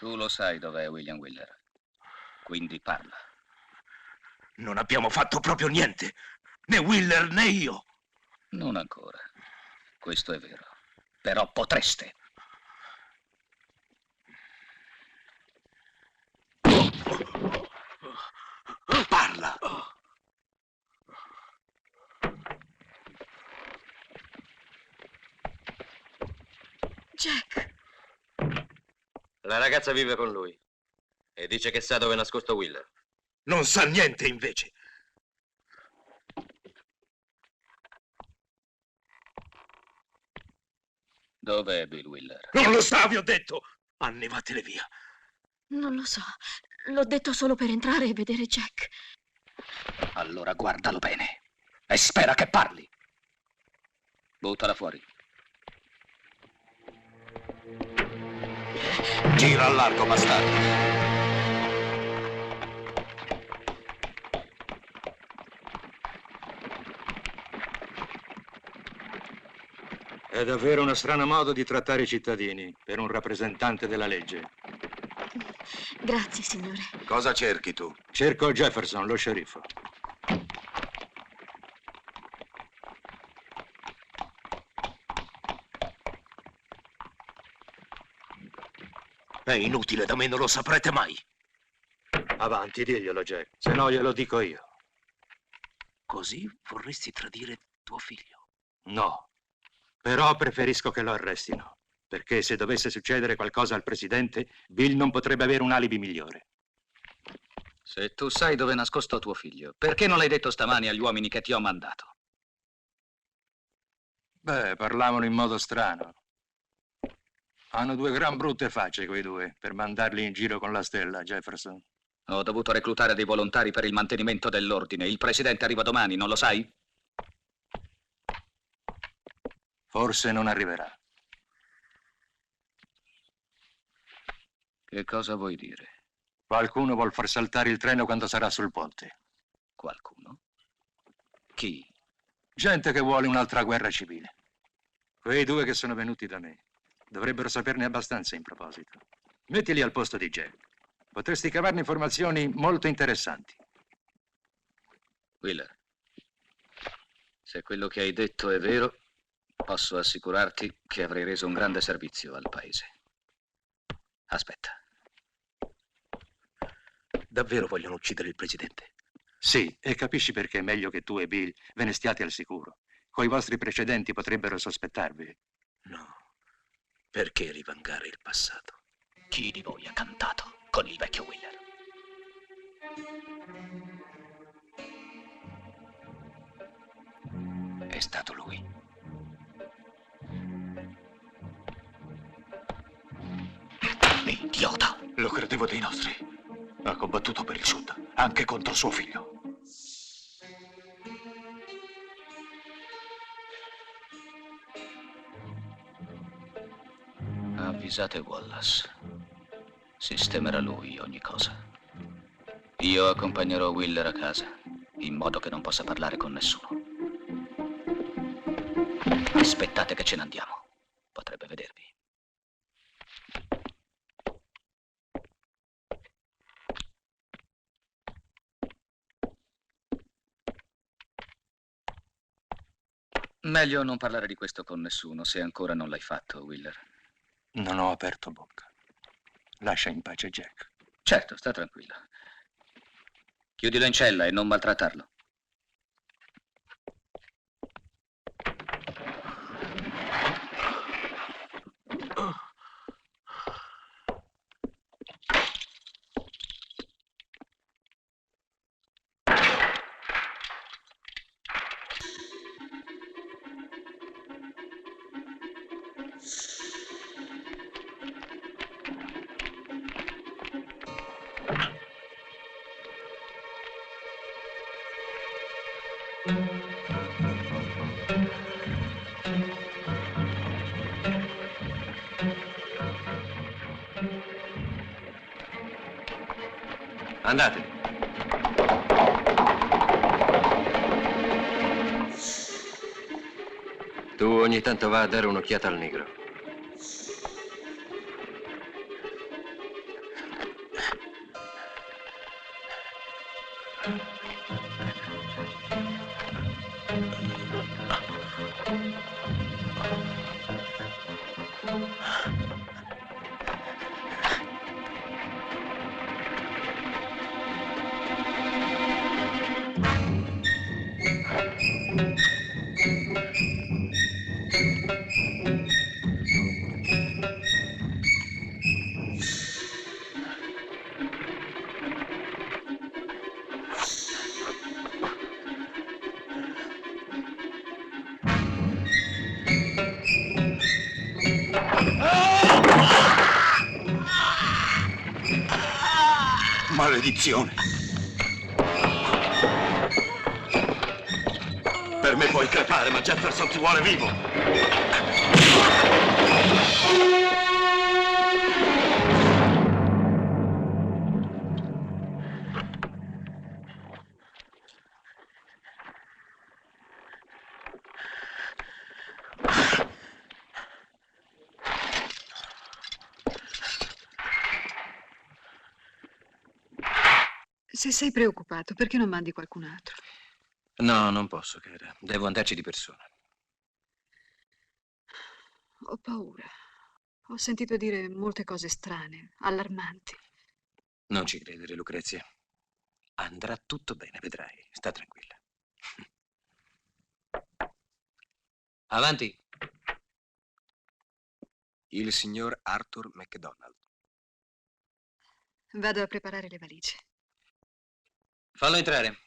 Tu lo sai dov'è William Wyler. Quindi parla. Non abbiamo fatto proprio niente. Né Wyler né io. Non ancora. Questo è vero. Però potreste. Parla. Jack. La ragazza vive con lui e dice che sa dove è nascosto Wyler. Non sa niente, invece. Dov'è Bill Wyler? Non lo sa, vi ho detto. Annevatele via. Non lo so. L'ho detto solo per entrare e vedere Jack. Allora guardalo bene e spera che parli. Buttala fuori. Gira al largo, bastardo. È davvero uno strano modo di trattare i cittadini per un rappresentante della legge. Grazie, signore. Cosa cerchi tu? Cerco Jefferson, lo sceriffo. È inutile, da me non lo saprete mai. Avanti, diglielo, Jack, se no glielo dico io. Così vorresti tradire tuo figlio? No, però preferisco che lo arrestino, perché se dovesse succedere qualcosa al presidente, Bill non potrebbe avere un alibi migliore. Se tu sai dove è nascosto tuo figlio, perché non l'hai detto stamani agli uomini che ti ho mandato? Beh, parlavano in modo strano. Hanno due gran brutte facce, quei due, per mandarli in giro con la stella, Jefferson. Ho dovuto reclutare dei volontari per il mantenimento dell'ordine. Il presidente arriva domani, non lo sai? Forse non arriverà. Che cosa vuoi dire? Qualcuno vuol far saltare il treno quando sarà sul ponte. Qualcuno? Chi? Gente che vuole un'altra guerra civile. Quei due che sono venuti da me. Dovrebbero saperne abbastanza in proposito. Mettili al posto di Jack. Potresti cavarne informazioni molto interessanti. Wheeler, se quello che hai detto è vero, posso assicurarti che avrei reso un grande servizio al paese. Aspetta. Davvero vogliono uccidere il presidente? Sì, e capisci perché è meglio che tu e Bill ve ne stiate al sicuro. Coi vostri precedenti potrebbero sospettarvi. No. Perché rivangare il passato? Chi di voi ha cantato con il vecchio Wheeler? È stato lui. Idiota! Lo credevo dei nostri. Ha combattuto per il Sud, anche contro suo figlio. Avvisate Wallace. Sistemerà lui ogni cosa. Io accompagnerò Wheeler a casa, in modo che non possa parlare con nessuno. Aspettate che ce ne andiamo. Potrebbe vedervi. Meglio non parlare di questo con nessuno, se ancora non l'hai fatto, Wheeler. Non ho aperto bocca. Lascia in pace Jack. Certo, sta tranquillo. Chiudilo in cella e non maltrattarlo. Andate. Tu ogni tanto va a dare un'occhiata al negro. Maledizione! Per me puoi crepare, ma Jefferson ti vuole vivo! Se sei preoccupato, perché non mandi qualcun altro? No, non posso, cara. Devo andarci di persona. Ho paura. Ho sentito dire molte cose strane, allarmanti. Non ci credere, Lucrezia. Andrà tutto bene, vedrai. Sta tranquilla. Avanti. Il signor Arthur MacDonald. Vado a preparare le valigie. Fallo entrare.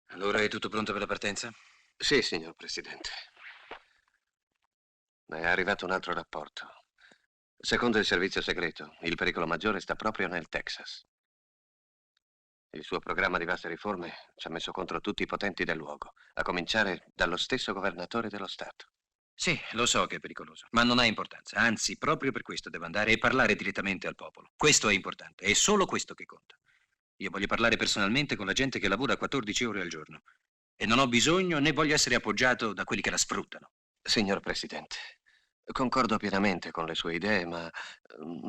Allora è tutto pronto per la partenza? Sì, signor Presidente. È arrivato un altro rapporto. Secondo il servizio segreto, il pericolo maggiore sta proprio nel Texas. Il suo programma di vaste riforme ci ha messo contro tutti i potenti del luogo, a cominciare dallo stesso governatore dello Stato. Sì, lo so che è pericoloso, ma non ha importanza. Anzi, proprio per questo devo andare e parlare direttamente al popolo. Questo è importante, è solo questo che conta. Io voglio parlare personalmente con la gente che lavora 14 ore al giorno. E non ho bisogno né voglio essere appoggiato da quelli che la sfruttano. Signor Presidente, concordo pienamente con le sue idee, ma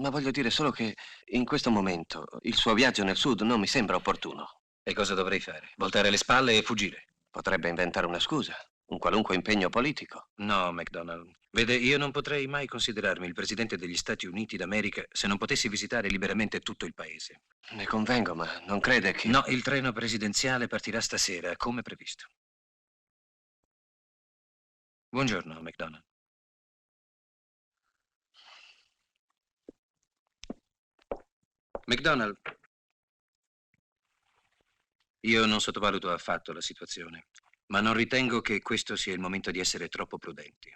voglio dire solo che in questo momento il suo viaggio nel sud non mi sembra opportuno. E cosa dovrei fare? Voltare le spalle e fuggire? Potrebbe inventare una scusa, un qualunque impegno politico. No, MacDonald. Vede, io non potrei mai considerarmi il presidente degli Stati Uniti d'America se non potessi visitare liberamente tutto il paese. Ne convengo, ma non crede che... No, il treno presidenziale partirà stasera, come previsto. Buongiorno, MacDonald. MacDonald, io non sottovaluto affatto la situazione, ma non ritengo che questo sia il momento di essere troppo prudenti.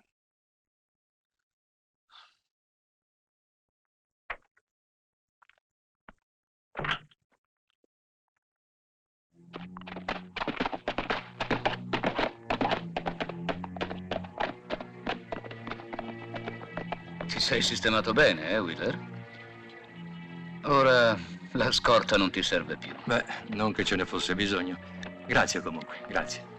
Ti sei sistemato bene, Wheeler? Ora la scorta non ti serve più. Beh, non che ce ne fosse bisogno. Grazie comunque, grazie.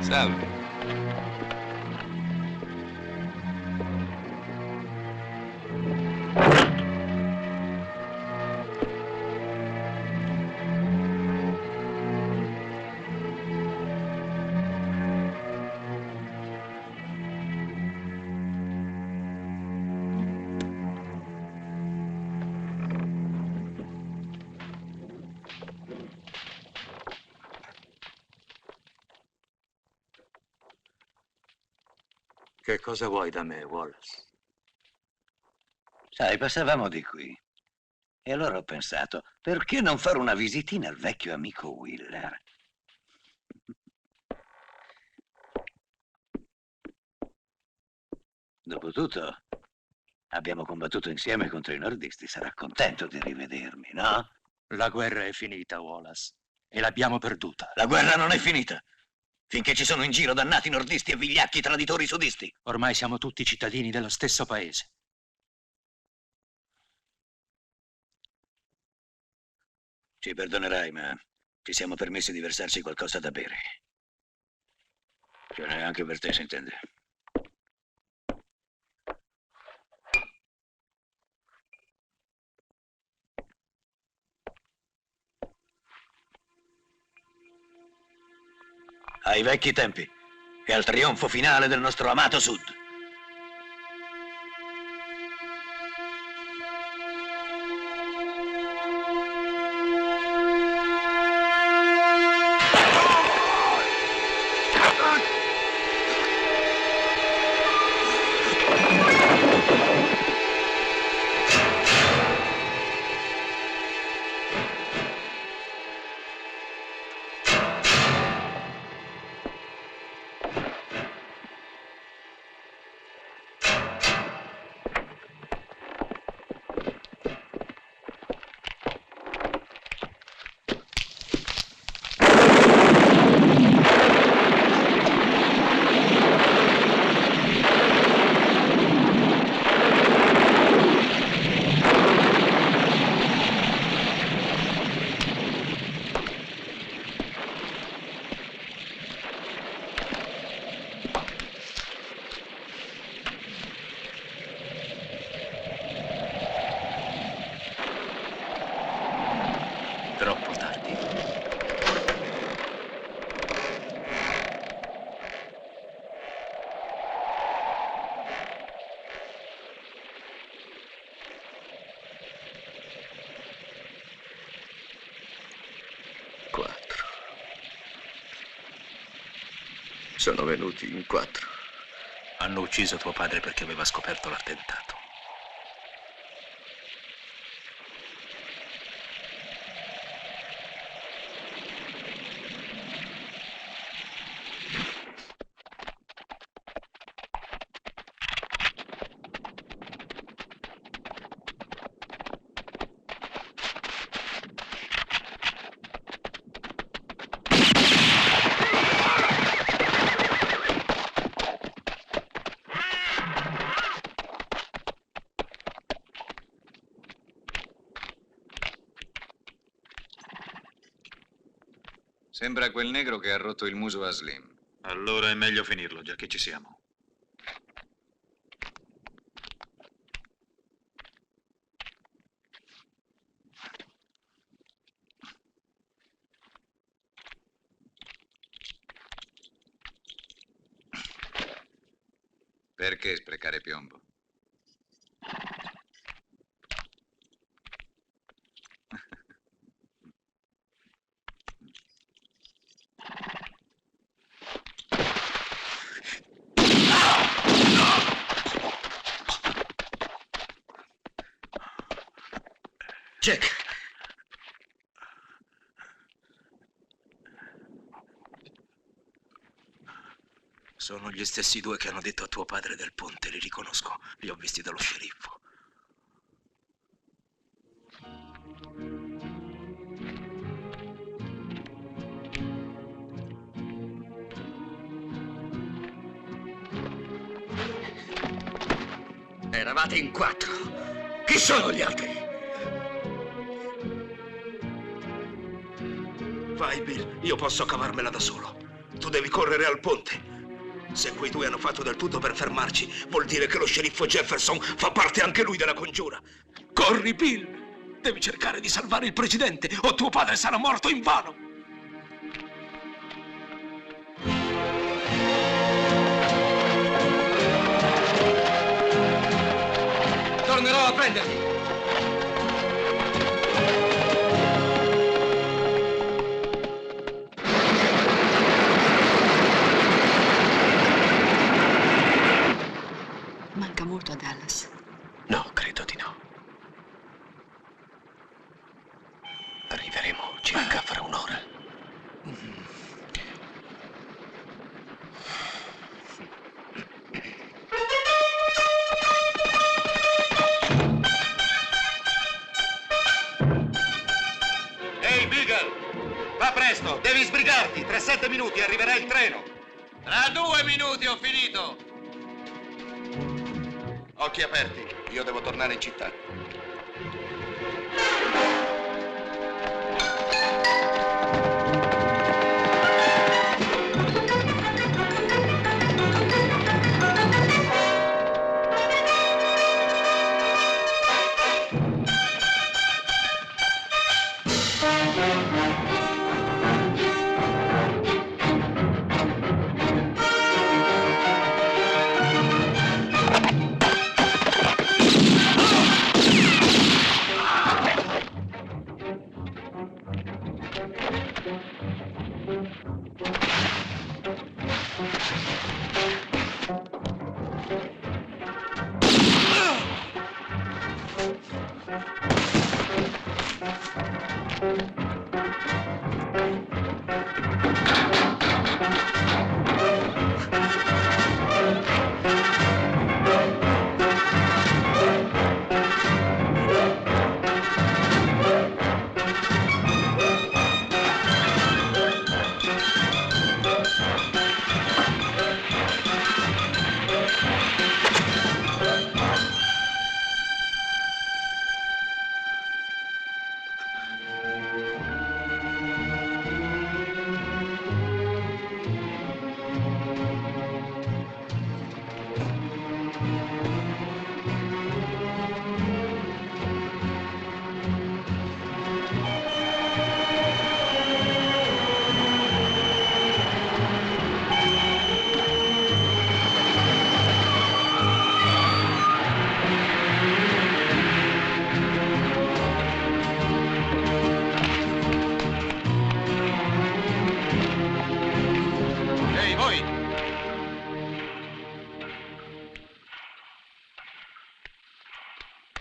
Salve. Che cosa vuoi da me, Wallace? Sai, passavamo di qui. E allora ho pensato, perché non fare una visitina al vecchio amico Wheeler? Dopotutto, abbiamo combattuto insieme contro i nordisti. Sarà contento di rivedermi, no? La guerra è finita, Wallace. E l'abbiamo perduta. La guerra non è finita. Finché ci sono in giro dannati nordisti e vigliacchi traditori sudisti. Ormai siamo tutti cittadini dello stesso paese. Ci perdonerai, ma ci siamo permessi di versarci qualcosa da bere. Ce n'è anche per te, si intende. Ai vecchi tempi e al trionfo finale del nostro amato Sud. Sono venuti in 4. Hanno ucciso tuo padre perché aveva scoperto l'attentato. Sembra quel negro che ha rotto il muso a Slim. Allora è meglio finirlo, già che ci siamo. Perché sprecare piombo? Jack! Sono gli stessi due che hanno detto a tuo padre del ponte, li riconosco. Li ho visti dallo sceriffo. Eravate in 4. Chi sono gli altri? Vai, Bill, io posso cavarmela da solo. Tu devi correre al ponte. Se quei due hanno fatto del tutto per fermarci, vuol dire che lo sceriffo Jefferson fa parte anche lui della congiura. Corri, Bill! Devi cercare di salvare il presidente o tuo padre sarà morto invano! Tornerò a prenderti. Manca molto a Dallas. No, credo di no. Arriveremo circa fra un'ora. Ehi, Beagle! Va presto, devi sbrigarti. Tra 7 minuti arriverà il treno. Tra 2 minuti ho finito. Occhi aperti, io devo tornare in città.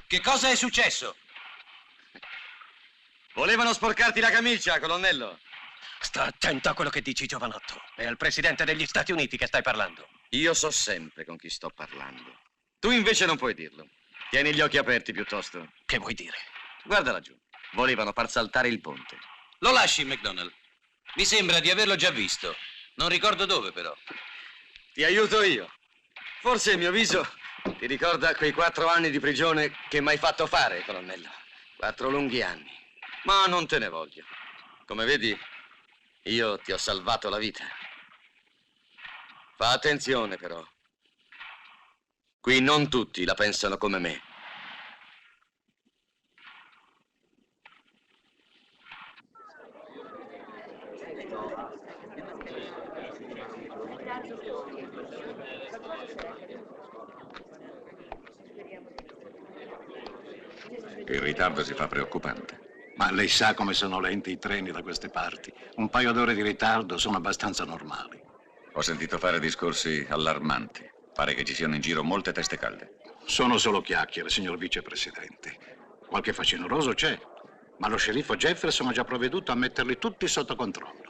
Che cosa è successo? Volevano sporcarti la camicia, colonnello. Sta attento a quello che dici, giovanotto. È al presidente degli Stati Uniti che stai parlando. Io so sempre con chi sto parlando. Tu invece non puoi dirlo. Tieni gli occhi aperti piuttosto. Che vuoi dire? Guarda laggiù. Volevano far saltare il ponte. Lo lasci, McDonald? Mi sembra di averlo già visto. Non ricordo dove, però. Ti aiuto io. Forse il mio viso ti ricorda quei 4 anni di prigione che mi hai fatto fare, colonnello. 4 lunghi anni. Ma non te ne voglio. Come vedi, io ti ho salvato la vita. Fa attenzione, però. Qui non tutti la pensano come me. Il ritardo si fa preoccupante. Ma lei sa come sono lenti i treni da queste parti. Un paio d'ore di ritardo sono abbastanza normali. Ho sentito fare discorsi allarmanti. Pare che ci siano in giro molte teste calde. Sono solo chiacchiere, signor vicepresidente. Qualche facinoroso c'è, ma lo sceriffo Jefferson ha già provveduto a metterli tutti sotto controllo.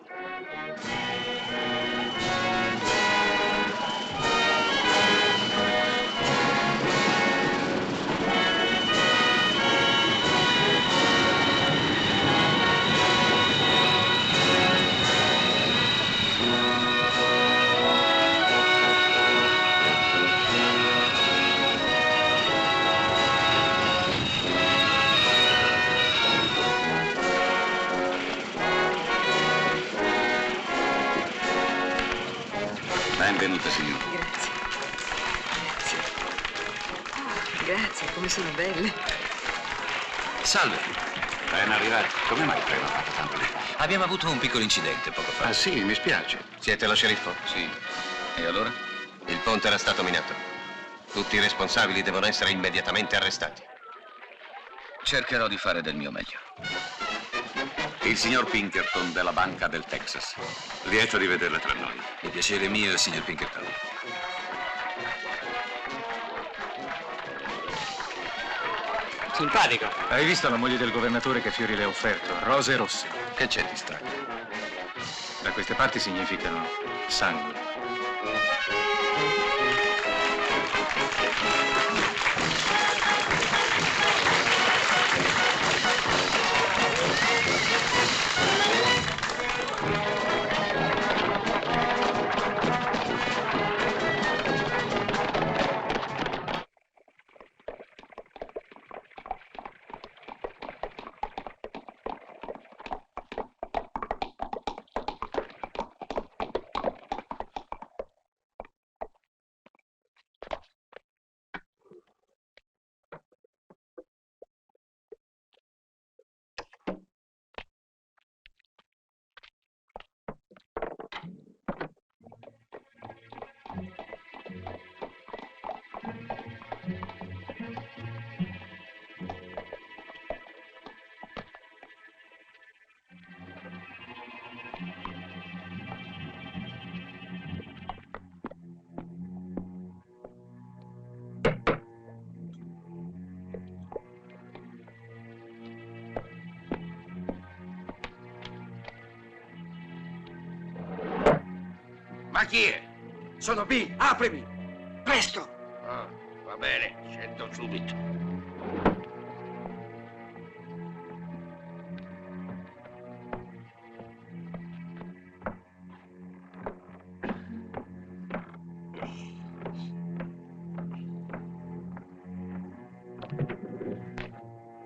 Benvenuta, signora. Grazie. Grazie. Grazie, come sono belle. Salve. Ben arrivati. Come mai il treno ha fatto tanto tempo? Abbiamo avuto un piccolo incidente poco fa. Ah sì, mi spiace. Siete lo sceriffo? Sì. E allora? Il ponte era stato minato. Tutti i responsabili devono essere immediatamente arrestati. Cercherò di fare del mio meglio. Il signor Pinkerton della Banca del Texas. Lieto di vederla tra noi. Il piacere mio, signor Pinkerton. Simpatico. Hai visto la moglie del governatore che fiori le ha offerto? Rose rosse. Che c'è di strano? Da queste parti significano sangue. Ma chi è? Sono B, aprimi! Presto! Ah, va bene, scendo subito.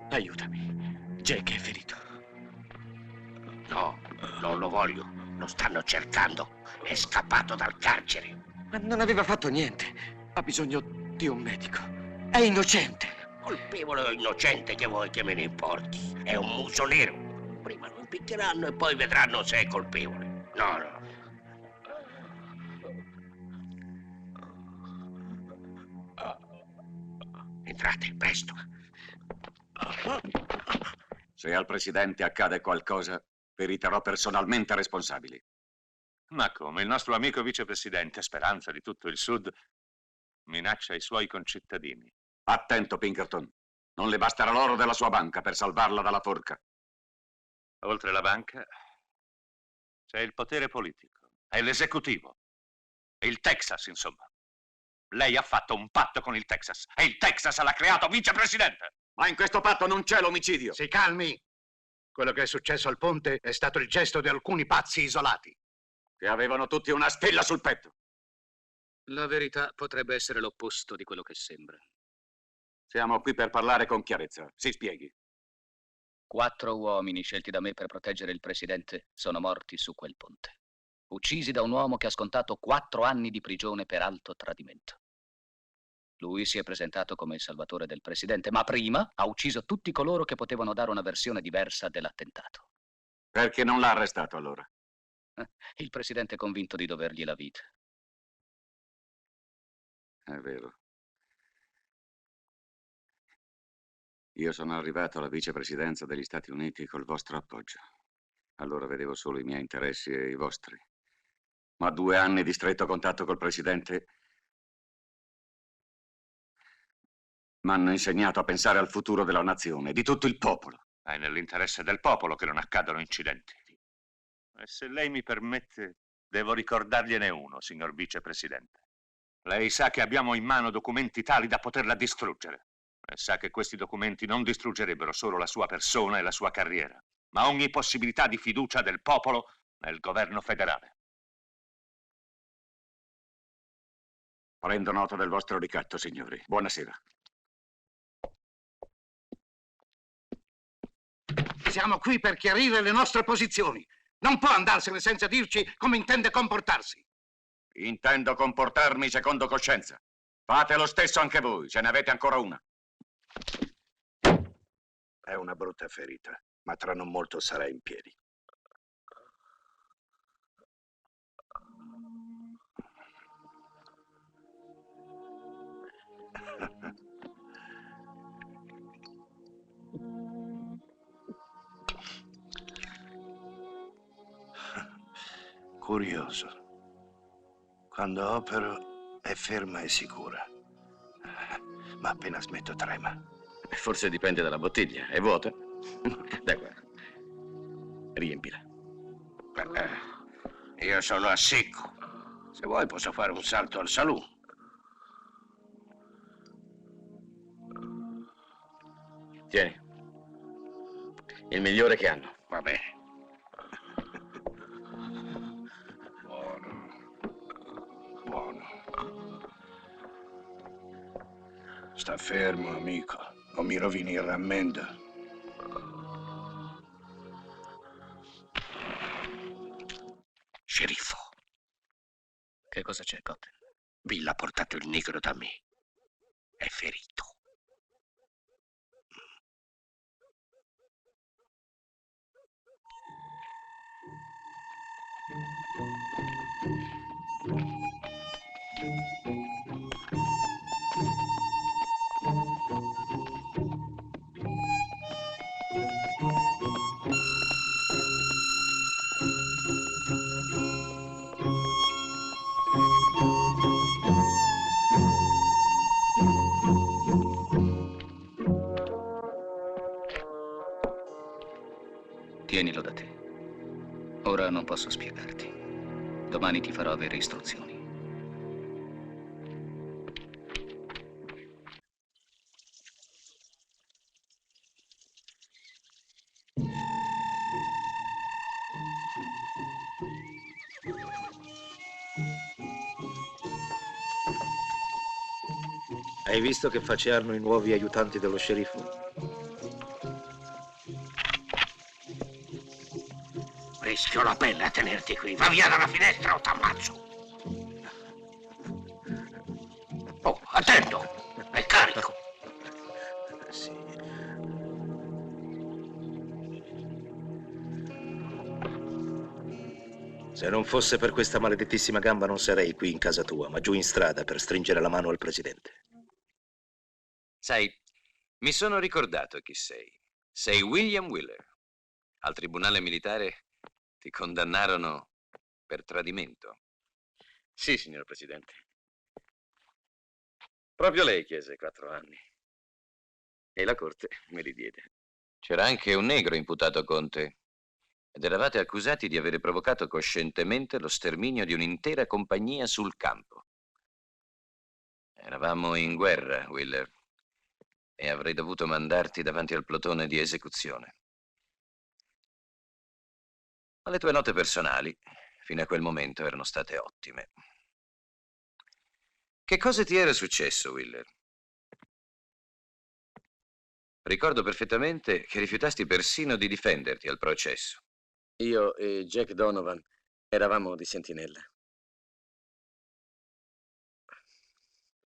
Aiutami. Jack è ferito. No, non lo voglio. Lo stanno cercando. È scappato dal carcere. Ma non aveva fatto niente. Ha bisogno di un medico. È innocente. Colpevole o innocente che vuoi che me ne importi. È un muso nero. Prima lo impiccheranno e poi vedranno se è colpevole. No, no. Entrate, presto. Se al presidente accade qualcosa, vi riterrò personalmente responsabili. Ma come? Il nostro amico vicepresidente, speranza di tutto il Sud, minaccia i suoi concittadini. Attento, Pinkerton. Non le basterà l'oro della sua banca per salvarla dalla forca. Oltre la banca c'è il potere politico, è l'esecutivo, è il Texas, insomma. Lei ha fatto un patto con il Texas e il Texas l'ha creato vicepresidente. Ma in questo patto non c'è l'omicidio. Si calmi. Quello che è successo al ponte è stato il gesto di alcuni pazzi isolati. Che avevano tutti una stella sul petto. La verità potrebbe essere l'opposto di quello che sembra. Siamo qui per parlare con chiarezza. Si spieghi. 4 uomini scelti da me per proteggere il presidente sono morti su quel ponte, uccisi da un uomo che ha scontato 4 anni di prigione per alto tradimento. Lui si è presentato come il salvatore del presidente, ma prima ha ucciso tutti coloro che potevano dare una versione diversa dell'attentato. Perché non l'ha arrestato allora? Il presidente è convinto di dovergli la vita. È vero. Io sono arrivato alla vicepresidenza degli Stati Uniti col vostro appoggio. Allora vedevo solo i miei interessi e i vostri. Ma 2 anni di stretto contatto col presidente mi hanno insegnato a pensare al futuro della nazione, di tutto il popolo. È nell'interesse del popolo che non accadano incidenti. E se lei mi permette, devo ricordargliene uno, signor vicepresidente. Lei sa che abbiamo in mano documenti tali da poterla distruggere. E sa che questi documenti non distruggerebbero solo la sua persona e la sua carriera, ma ogni possibilità di fiducia del popolo nel governo federale. Prendo nota del vostro ricatto, signori. Buonasera. Siamo qui per chiarire le nostre posizioni. Non può andarsene senza dirci come intende comportarsi. Intendo comportarmi secondo coscienza. Fate lo stesso anche voi, ce ne avete ancora una. È una brutta ferita, ma tra non molto sarà in piedi. Curioso. Quando opero è ferma e sicura, ma appena smetto trema. Forse dipende dalla bottiglia. È vuota? Dai, guarda. Riempila. Io sono a secco. Se vuoi posso fare un salto al saloon. Tieni. Il migliore che hanno. Va bene. Buono. Sta fermo, amico, o mi rovini il rammendo. Sceriffo, Che cosa c'è, Cotton? Bill ha portato il negro da me. È ferito. Tienilo da te. Ora non posso spiegarti. Domani ti farò avere istruzioni. Hai visto che faccia hanno i nuovi aiutanti dello sceriffo? Rischio la pelle a tenerti qui. Va via dalla finestra o t'ammazzo. Oh, attento! È carico. Sì. Se non fosse per questa maledettissima gamba non sarei qui in casa tua, ma giù in strada per stringere la mano al presidente. Sai, mi sono ricordato chi sei. Sei William Wheeler. Al tribunale militare ti condannarono per tradimento. Sì, signor Presidente. Proprio lei chiese 4 anni. E la corte me li diede. C'era anche un negro imputato con te. Ed eravate accusati di avere provocato coscientemente lo sterminio di un'intera compagnia sul campo. Eravamo in guerra, Wheeler, e avrei dovuto mandarti davanti al plotone di esecuzione. Ma le tue note personali, fino a quel momento, erano state ottime. Che cosa ti era successo, Wheeler? Ricordo perfettamente che rifiutasti persino di difenderti al processo. Io e Jack Donovan eravamo di sentinella.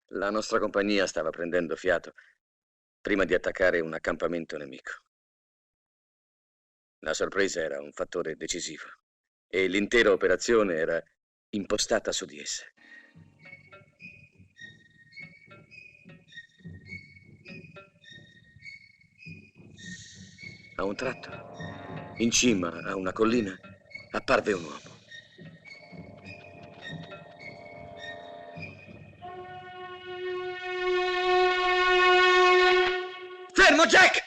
La nostra compagnia stava prendendo fiato prima di attaccare un accampamento nemico. La sorpresa era un fattore decisivo e l'intera operazione era impostata su di essa. A un tratto, in cima a una collina, apparve un uomo. Fermo, Jack!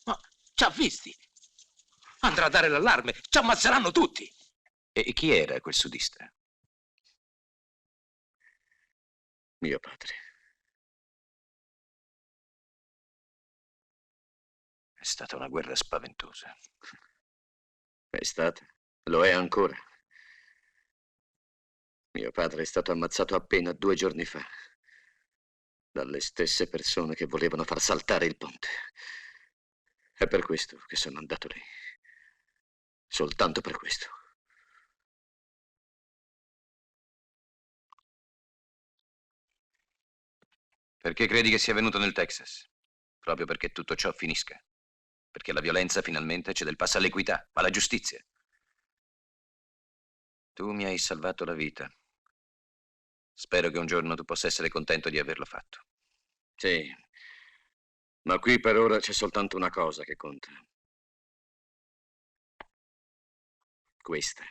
Ma ci ha visti. Andrà a dare l'allarme. Ci ammazzeranno tutti. E chi era quel sudista? Mio padre. È stata una guerra spaventosa. È stata. Lo è ancora. Mio padre è stato ammazzato appena 2 giorni fa. Dalle stesse persone che volevano far saltare il ponte. È per questo che sono andato lì. Soltanto per questo. Perché credi che sia venuto nel Texas? Proprio perché tutto ciò finisca. Perché la violenza finalmente cede il passo all'equità, alla giustizia. Tu mi hai salvato la vita. Spero che un giorno tu possa essere contento di averlo fatto. Sì, ma qui per ora c'è soltanto una cosa che conta. Questa.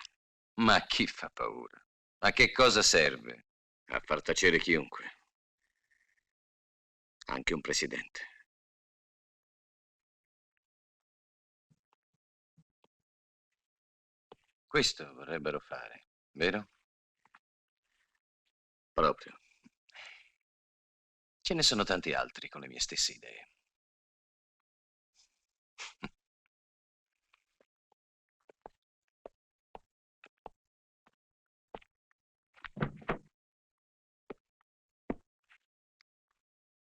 Ma chi fa paura? A che cosa serve? A far tacere chiunque. Anche un presidente. Questo vorrebbero fare, vero? Proprio. Ce ne sono tanti altri con le mie stesse idee.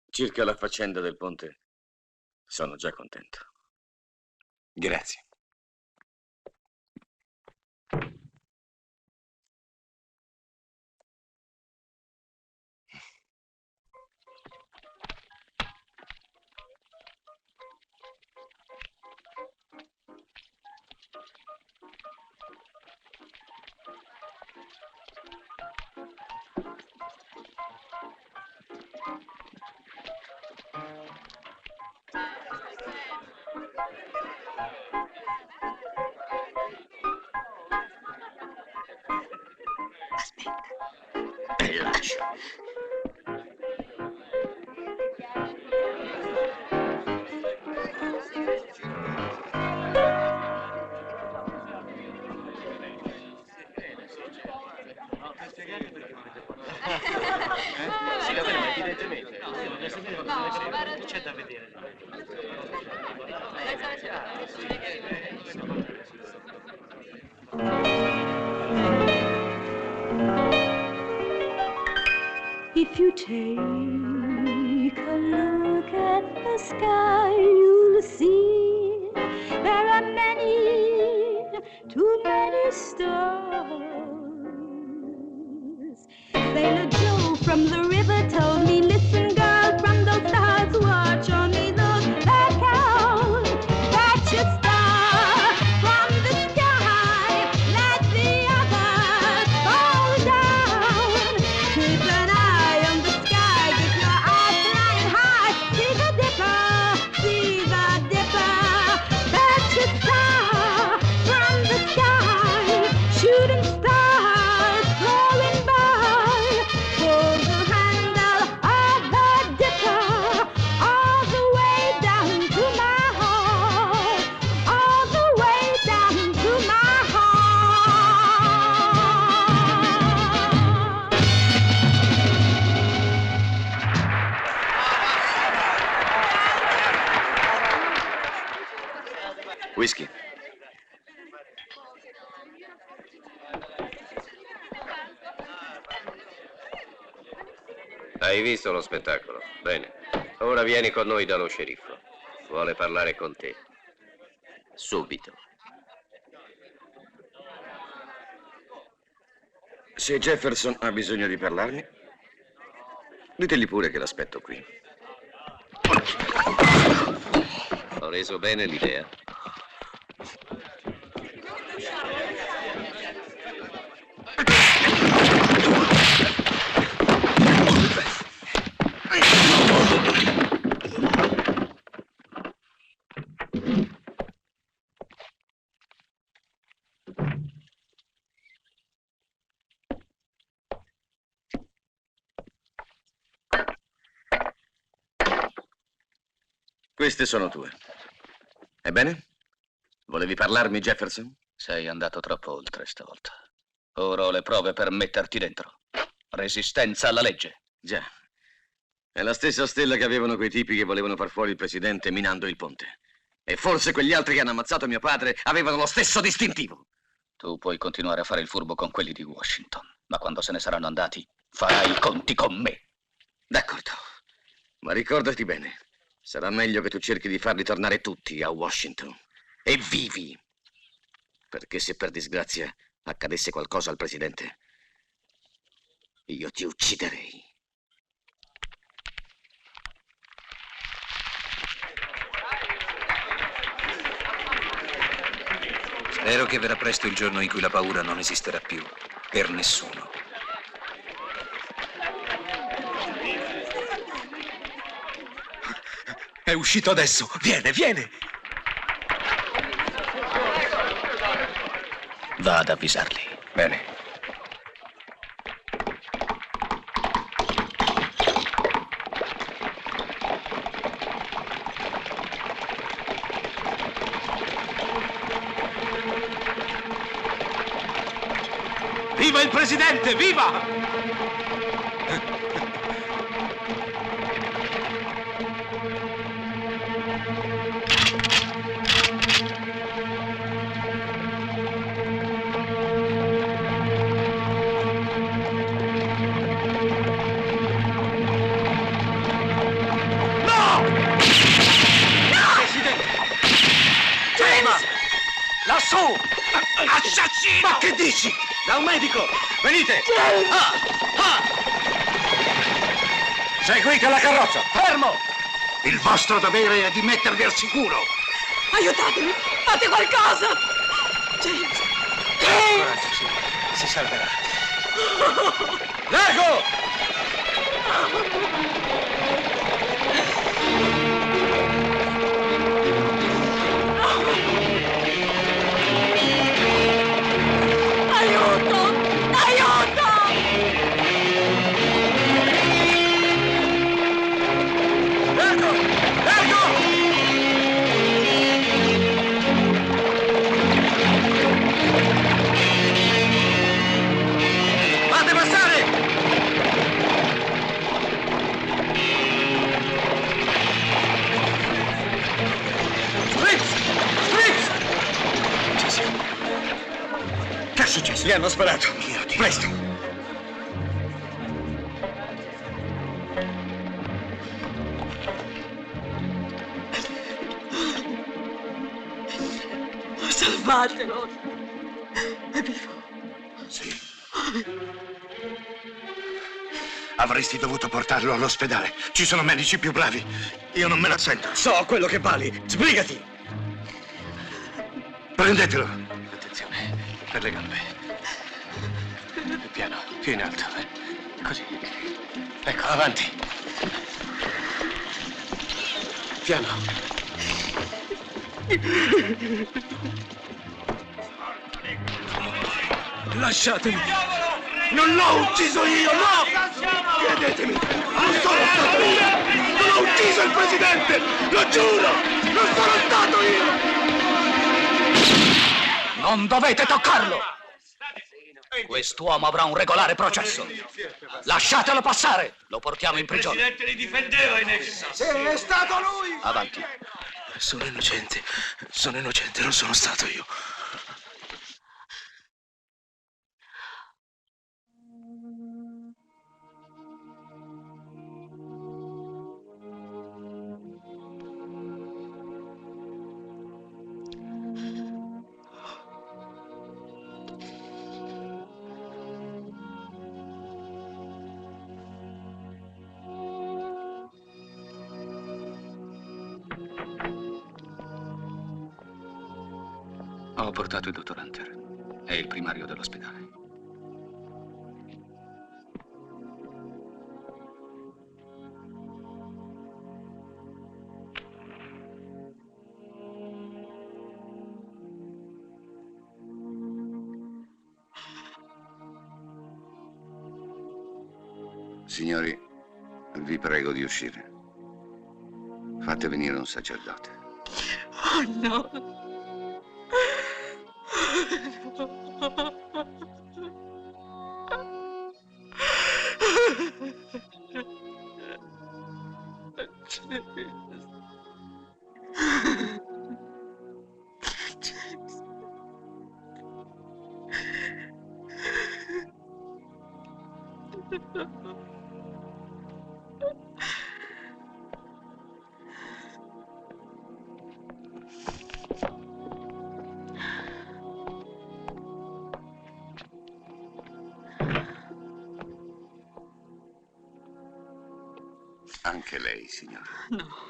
Circa la faccenda del ponte, sono già contento. Grazie. E lascia. Sì, vabbè, ma evidentemente. Non c'è da vedere. If you take a look at the sky, you'll see there are many, too many stars. Sailor Joe from the river told me, listen, girl, from those stars, watch only those that count. Catch a star from the sky, let the others fall down. Keep an eye on the sky, keep your eyes flying high. See the dipper, catch a star from the sky. Shooting stars soaring by, hold the hand Hai visto lo spettacolo? Bene. Ora vieni con noi dallo sceriffo. Vuole parlare con te. Subito. Se Jefferson ha bisogno di parlarmi, ditegli pure che l'aspetto qui. Ho reso bene l'idea. Queste sono tue. Ebbene? Volevi parlarmi, Jefferson? Sei andato troppo oltre stavolta. Ora ho le prove per metterti dentro. Resistenza alla legge. Già. È la stessa stella che avevano quei tipi che volevano far fuori il presidente minando il ponte. E forse quegli altri che hanno ammazzato mio padre avevano lo stesso distintivo. Tu puoi continuare a fare il furbo con quelli di Washington, ma quando se ne saranno andati, farai i conti con me. D'accordo. Ma ricordati bene, sarà meglio che tu cerchi di farli tornare tutti a Washington. E vivi. Perché se per disgrazia accadesse qualcosa al presidente, io ti ucciderei. Spero che verrà presto il giorno in cui la paura non esisterà più, per nessuno. È uscito adesso! Viene, viene! Va ad avvisarli. Bene. Viva il presidente, viva! Lassù! Assassino! Ma che dici? Da un medico! Venite! Seguite la carrozza! Fermo! Il vostro dovere è di mettervi al sicuro! Aiutatemi! Fate qualcosa! James! Coraggio, si salverà. Largo! Aiuto! Aiuto! Largo! Largo! Fate passare! Strix! Strix! Ci siamo. Che è successo? Gli hanno sparato. Presto! Salvatelo! È vivo. Sì. Avresti dovuto portarlo all'ospedale. Ci sono medici più bravi. Io non me la sento. So quello che vali. Sbrigati! Prendetelo. Attenzione, per le gambe. Piano, più in alto. Così. Ecco, avanti. Piano. Lasciatemi! Non l'ho ucciso io, no! Credetemi, non sono stato io! Non ho ucciso il presidente! Lo giuro! Non sono stato io! Non dovete toccarlo! Quest'uomo avrà un regolare processo. Lasciatelo passare! Lo portiamo in prigione. Il presidente li difendeva in esso. Sì, è stato lui! Avanti. Sono innocente, non sono stato io. portato il dottor Hunter. È il primario dell'ospedale. Signori, vi prego di uscire. Fate venire un sacerdote. Oh no! Anche lei, signora. No.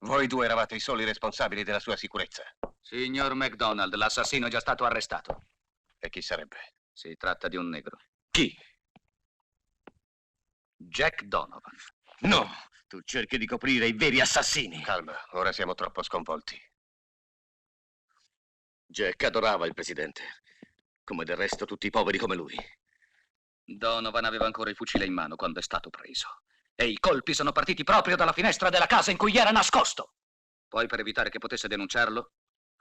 Voi due eravate i soli responsabili della sua sicurezza. Signor MacDonald, l'assassino è già stato arrestato. E chi sarebbe? Si tratta di un negro. Chi? Jack Donovan. No, tu cerchi di coprire i veri assassini. Calma, ora siamo troppo sconvolti. Jack adorava il presidente, come del resto tutti i poveri come lui. Donovan aveva ancora il fucile in mano quando è stato preso. E i colpi sono partiti proprio dalla finestra della casa in cui era nascosto. Poi, per evitare che potesse denunciarlo,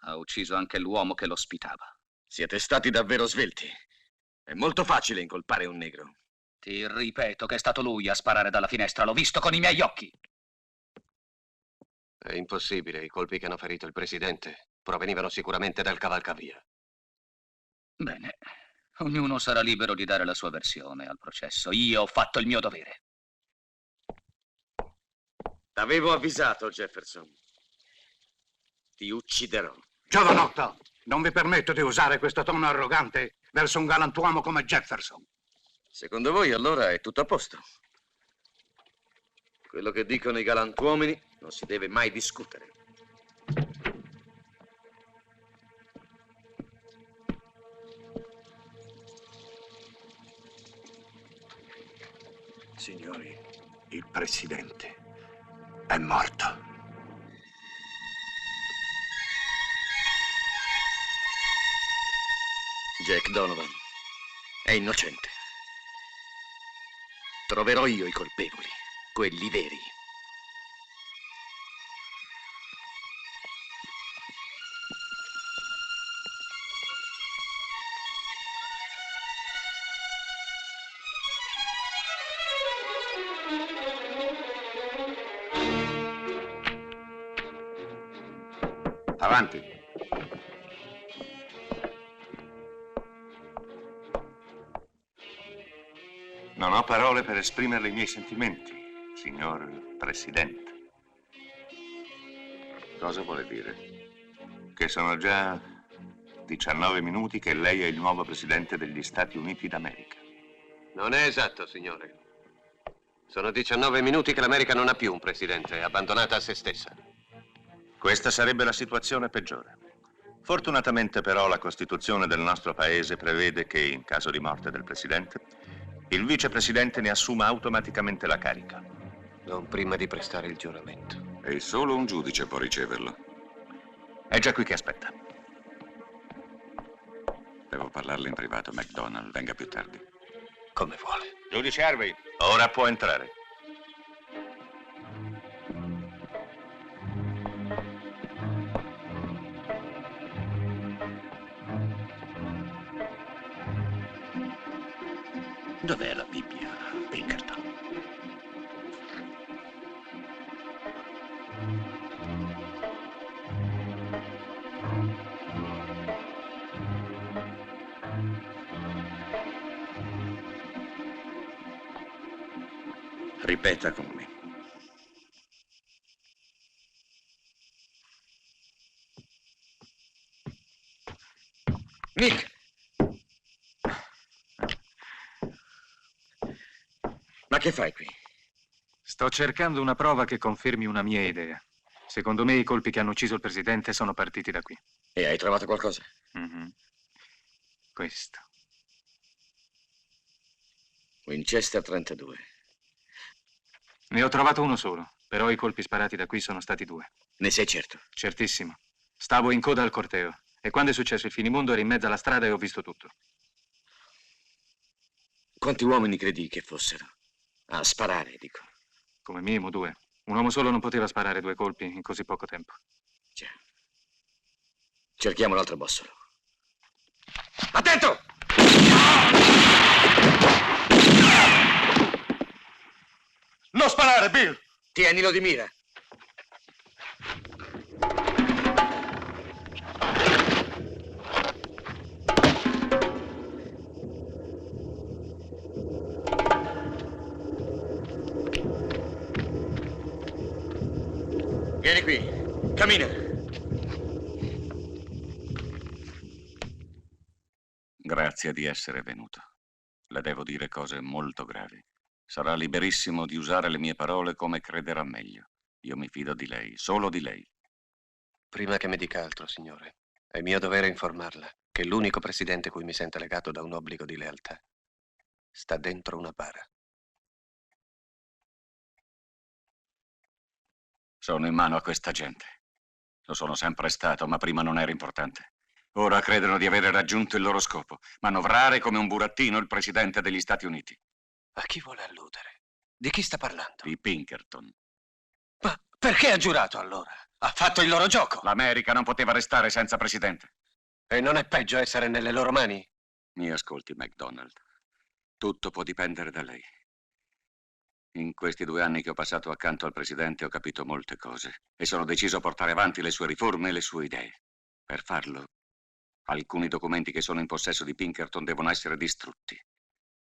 ha ucciso anche l'uomo che lo ospitava. Siete stati davvero svelti. È molto facile incolpare un negro. Ti ripeto che è stato lui a sparare dalla finestra. L'ho visto con i miei occhi. È impossibile. I colpi che hanno ferito il presidente provenivano sicuramente dal cavalcavia. Bene. Ognuno sarà libero di dare la sua versione al processo. Io ho fatto il mio dovere. T'avevo avvisato, Jefferson. Ti ucciderò. Giovanotto, non vi permetto di usare questo tono arrogante verso un galantuomo come Jefferson. Secondo voi allora è tutto a posto? Quello che dicono i galantuomini non si deve mai discutere. Signori, il presidente è morto. Jack Donovan è innocente. Troverò io i colpevoli, quelli veri. Avanti. Non ho parole per esprimere i miei sentimenti, signor Presidente. Cosa vuole dire? Che sono già 19 minuti che lei è il nuovo Presidente degli Stati Uniti d'America. Non è esatto, signore. Sono 19 minuti che l'America non ha più un presidente, è abbandonata a se stessa. Questa sarebbe la situazione peggiore. Fortunatamente però la Costituzione del nostro Paese prevede che in caso di morte del Presidente, il vicepresidente ne assuma automaticamente la carica. Non prima di prestare il giuramento. E solo un giudice può riceverlo. È già qui che aspetta. Devo parlarle in privato, MacDonald. Venga più tardi. Come vuole. Giudice Harvey, ora può entrare. Dov'è la Bibbia, Pinkerton? Ripeta con me. Nick! Ma che fai qui? Sto cercando una prova che confermi una mia idea. Secondo me i colpi che hanno ucciso il presidente sono partiti da qui. E hai trovato qualcosa? Questo. Winchester 32. Ne ho trovato uno solo, però i colpi sparati da qui sono stati 2. Ne sei certo? Certissimo. Stavo in coda al corteo e quando è successo il finimondo ero in mezzo alla strada e ho visto tutto. Quanti uomini credi che fossero? A sparare, dico. Come minimo 2. Un uomo solo non poteva sparare 2 colpi in così poco tempo. Già. Cerchiamo l'altro bossolo. Attento! Non sparare, Bill! Tienilo di mira. Vieni qui. Cammina. Grazie di essere venuto. Le devo dire cose molto gravi. Sarà liberissimo di usare le mie parole come crederà meglio. Io mi fido di lei, solo di lei. Prima che mi dica altro, signore, è mio dovere informarla che l'unico presidente cui mi sento legato da un obbligo di lealtà sta dentro una bara. Sono in mano a questa gente. Lo sono sempre stato, ma prima non era importante. Ora credono di avere raggiunto il loro scopo, manovrare come un burattino il presidente degli Stati Uniti. A chi vuole alludere? Di chi sta parlando? Di Pinkerton. Ma perché ha giurato allora? Ha fatto il loro gioco. L'America non poteva restare senza presidente. E non è peggio essere nelle loro mani? Mi ascolti, MacDonald. Tutto può dipendere da lei. In questi 2 anni che ho passato accanto al presidente ho capito molte cose e sono deciso a portare avanti le sue riforme e le sue idee. Per farlo, alcuni documenti che sono in possesso di Pinkerton devono essere distrutti.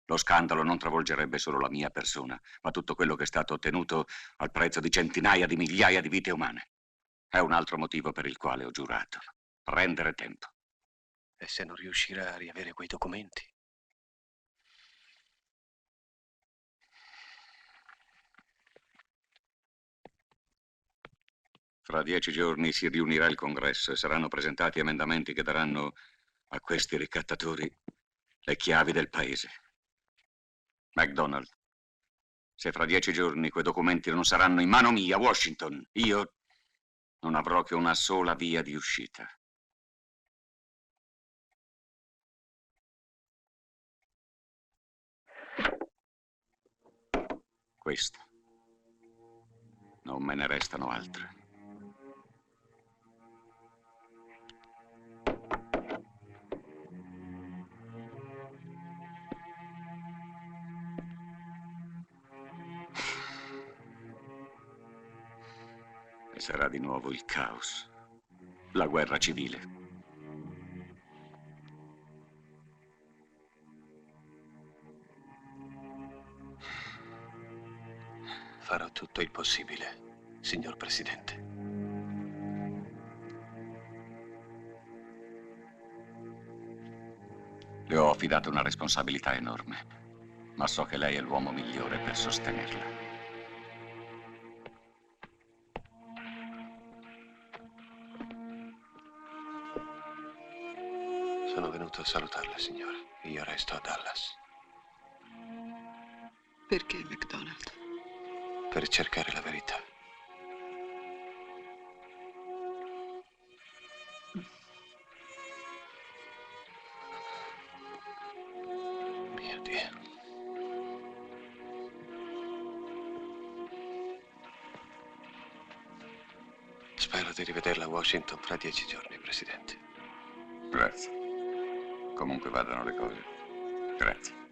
Lo scandalo non travolgerebbe solo la mia persona, ma tutto quello che è stato ottenuto al prezzo di centinaia di migliaia di vite umane. È un altro motivo per il quale ho giurato. Prendere tempo. E se non riuscirà a riavere quei documenti? Fra 10 giorni si riunirà il Congresso e saranno presentati emendamenti che daranno a questi ricattatori le chiavi del paese. MacDonald, se fra 10 giorni quei documenti non saranno in mano mia, Washington, io non avrò che una sola via di uscita. Questa. Non me ne restano altre. E sarà di nuovo il caos, la guerra civile. Farò tutto il possibile, signor Presidente. Le ho affidato una responsabilità enorme, ma so che lei è l'uomo migliore per sostenerla. Sono venuto a salutarla, signore. Io resto a Dallas. Perché, MacDonald? Per cercare la verità. Mio Dio. Spero di rivederla a Washington fra 10 giorni, Presidente. Grazie. Comunque vadano le cose. Grazie.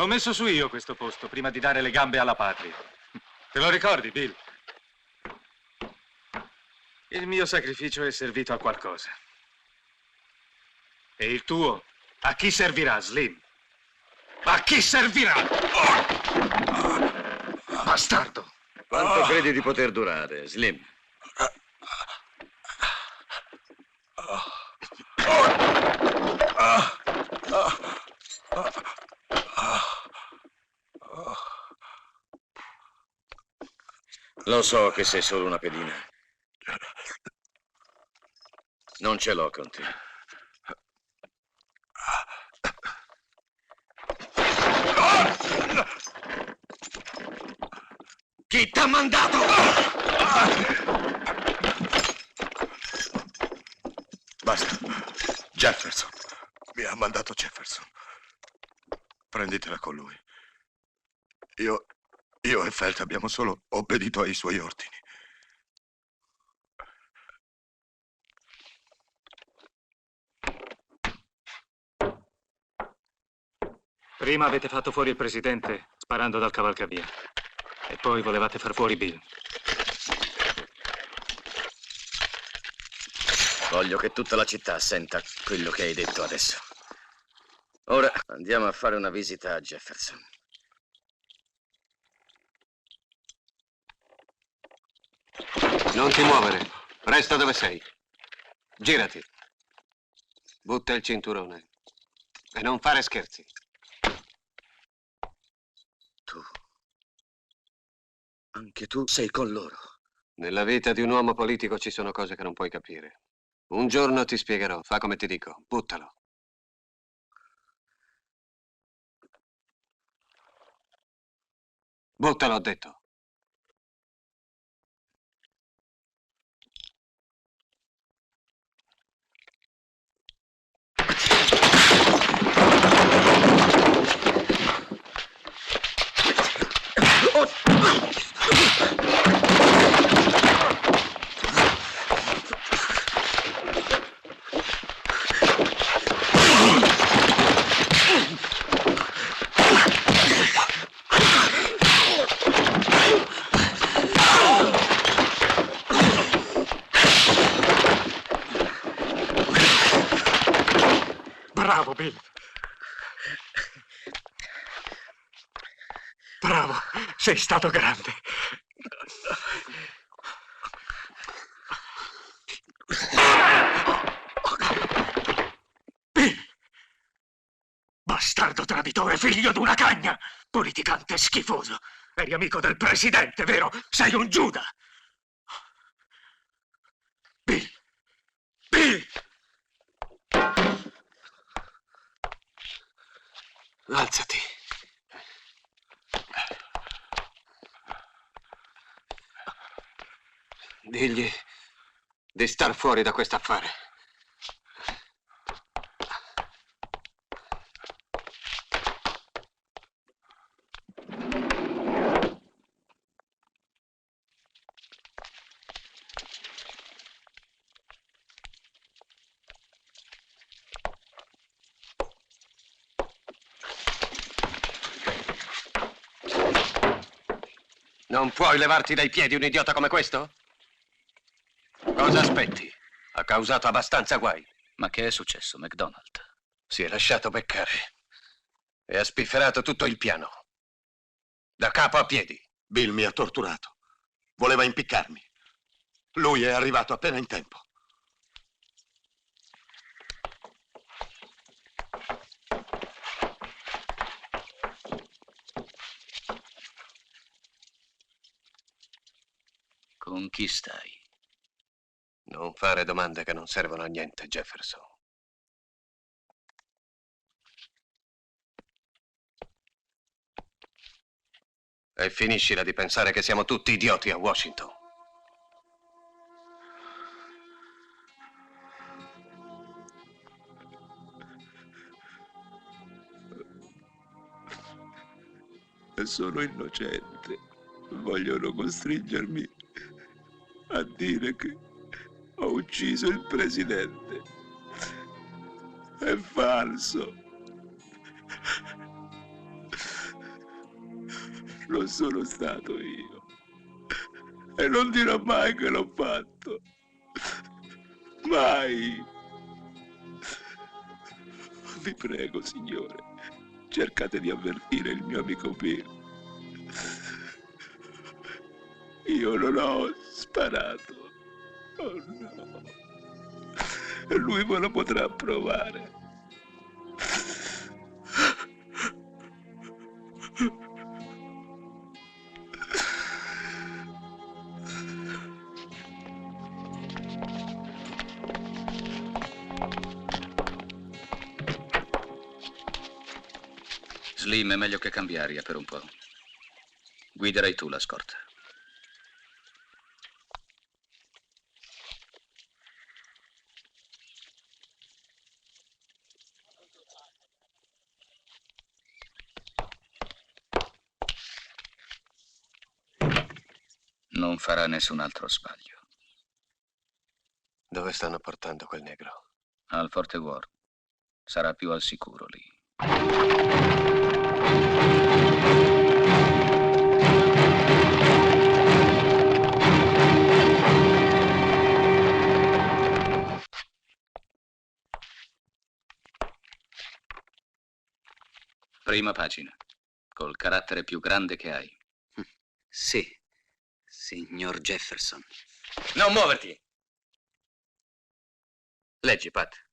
L'ho messo su io questo posto, prima di dare le gambe alla patria. Te lo ricordi, Bill? Il mio sacrificio è servito a qualcosa. E il tuo? A chi servirà, Slim? A chi servirà? Bastardo! Quanto credi di poter durare, Slim? Lo so che sei solo una pedina. Non ce l'ho con te. Chi t'ha mandato? Basta. Jefferson. Mi ha mandato Jefferson. Prenditela con lui. Io e Felt abbiamo solo obbedito ai suoi ordini. Prima avete fatto fuori il presidente sparando dal cavalcavia. E poi volevate far fuori Bill. Voglio che tutta la città senta quello che hai detto adesso. Ora andiamo a fare una visita a Jefferson. Non ti muovere. Resta dove sei. Girati. Butta il cinturone. E non fare scherzi. Anche tu sei con loro. Nella vita di un uomo politico ci sono cose che non puoi capire. Un giorno ti spiegherò. Fa come ti dico. Buttalo. Buttalo, ho detto. Bravo, Bill. Bravo, sei stato grande. Bill! Bastardo traditore, figlio d'una cagna! Politicante schifoso. Eri amico del presidente, vero? Sei un Giuda! Bill! Bill! Alzati. Digli di star fuori da quest'affare. Non puoi levarti dai piedi un idiota come questo? Cosa aspetti? Ha causato abbastanza guai. Ma che è successo, McDonald? Si è lasciato beccare e ha spifferato tutto il piano. Da capo a piedi. Bill mi ha torturato. Voleva impiccarmi. Lui è arrivato appena in tempo. Con chi stai? Non fare domande che non servono a niente, Jefferson. E finiscila di pensare che siamo tutti idioti a Washington. Sono innocente. Vogliono costringermi a dire che ho ucciso il presidente. È falso. Non sono stato io. E non dirò mai che l'ho fatto. Mai. Vi prego, signore, cercate di avvertire il mio amico Bill. Io non ho sparato. Oh no. Lui me lo potrà provare. Slim, è meglio che cambi aria per un po'. Guiderai tu la scorta. Non farà nessun altro sbaglio. Dove stanno portando quel negro? Al Forte Worth. Sarà più al sicuro lì. Prima pagina. Col carattere più grande che hai. Sì, signor Jefferson. Non muoverti! Leggi, Pat.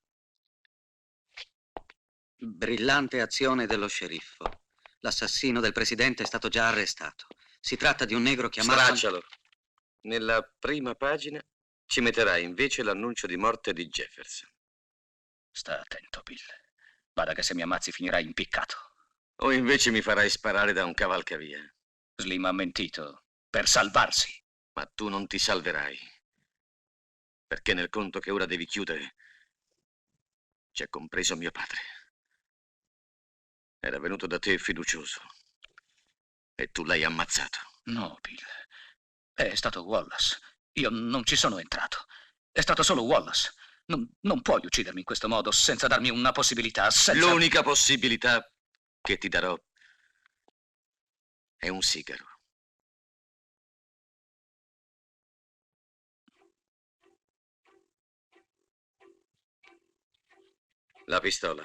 Brillante azione dello sceriffo. L'assassino del presidente è stato già arrestato. Si tratta di un negro chiamato... Straccialo. Nella prima pagina ci metterai invece l'annuncio di morte di Jefferson. Sta attento, Bill. Bada che se mi ammazzi finirai impiccato. O invece mi farai sparare da un cavalcavia. Slim ha mentito per salvarsi. Ma tu non ti salverai. Perché nel conto che ora devi chiudere c'è compreso mio padre. Era venuto da te fiducioso. E tu l'hai ammazzato. No, Bill. È stato Wallace. Io non ci sono entrato. È stato solo Wallace. Non puoi uccidermi in questo modo senza darmi una possibilità, senza... L'unica possibilità che ti darò è un sigaro. La pistola.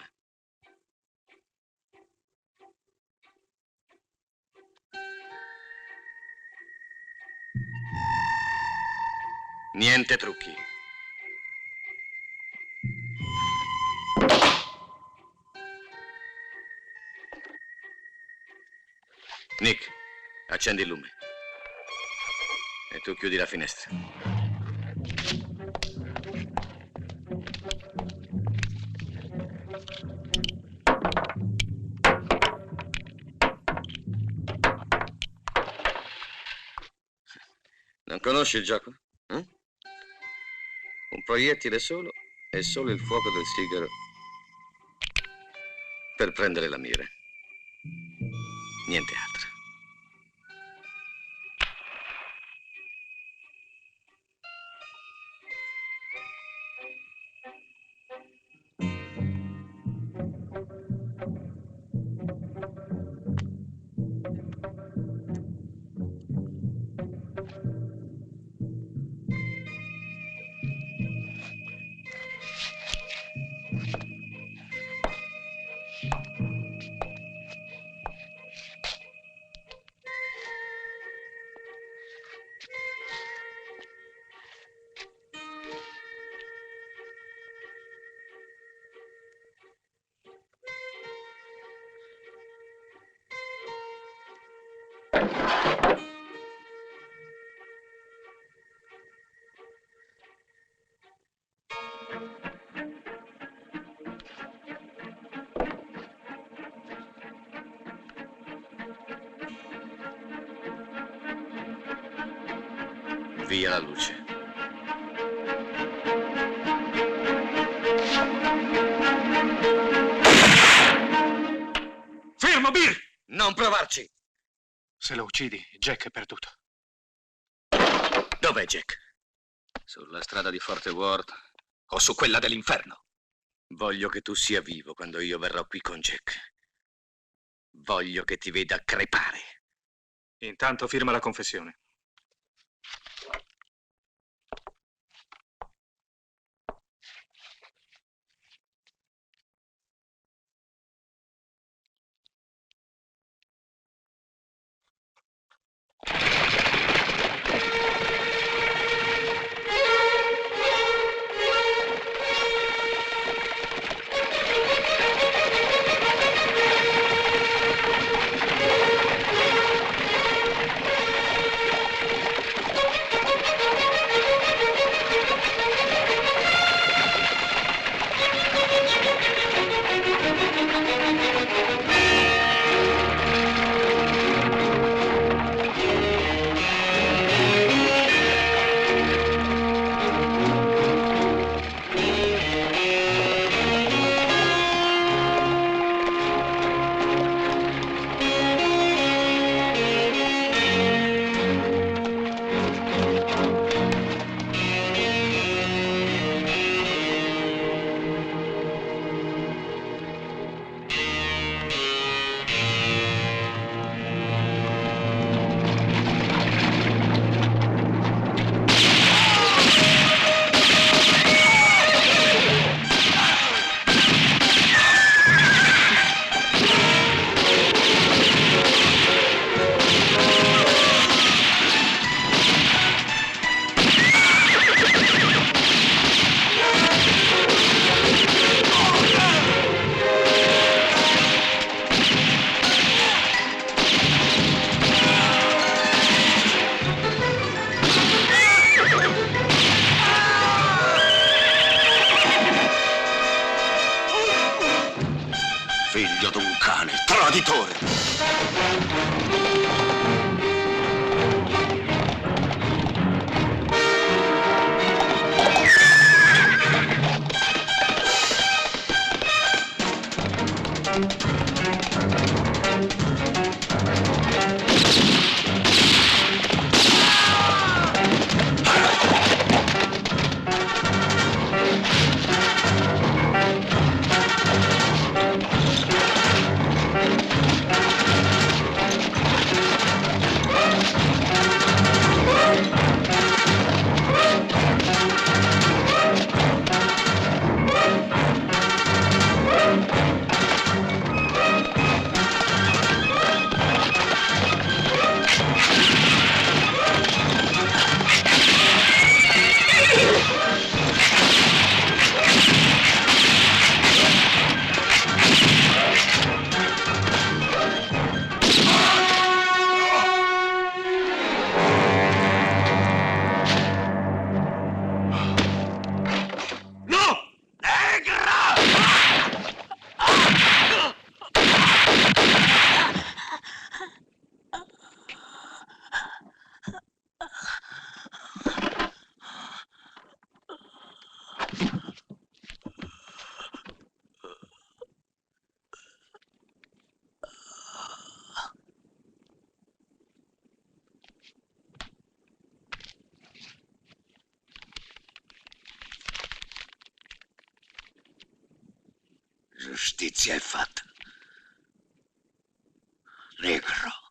Niente trucchi. Nick, accendi il lume. E tu chiudi la finestra. Non conosci il gioco? Un proiettile solo e solo il fuoco del sigaro per prendere la mira. Niente altro. Via la luce. Fermo, Bill! Non provarci! Se lo uccidi, Jack è perduto. Dov'è Jack? Sulla strada di Forte Worth o su quella dell'inferno. Voglio che tu sia vivo quando io verrò qui con Jack. Voglio che ti veda crepare. Intanto firma la confessione. Figlio d'un cane, traditore! Giustizia è fatta. Negro.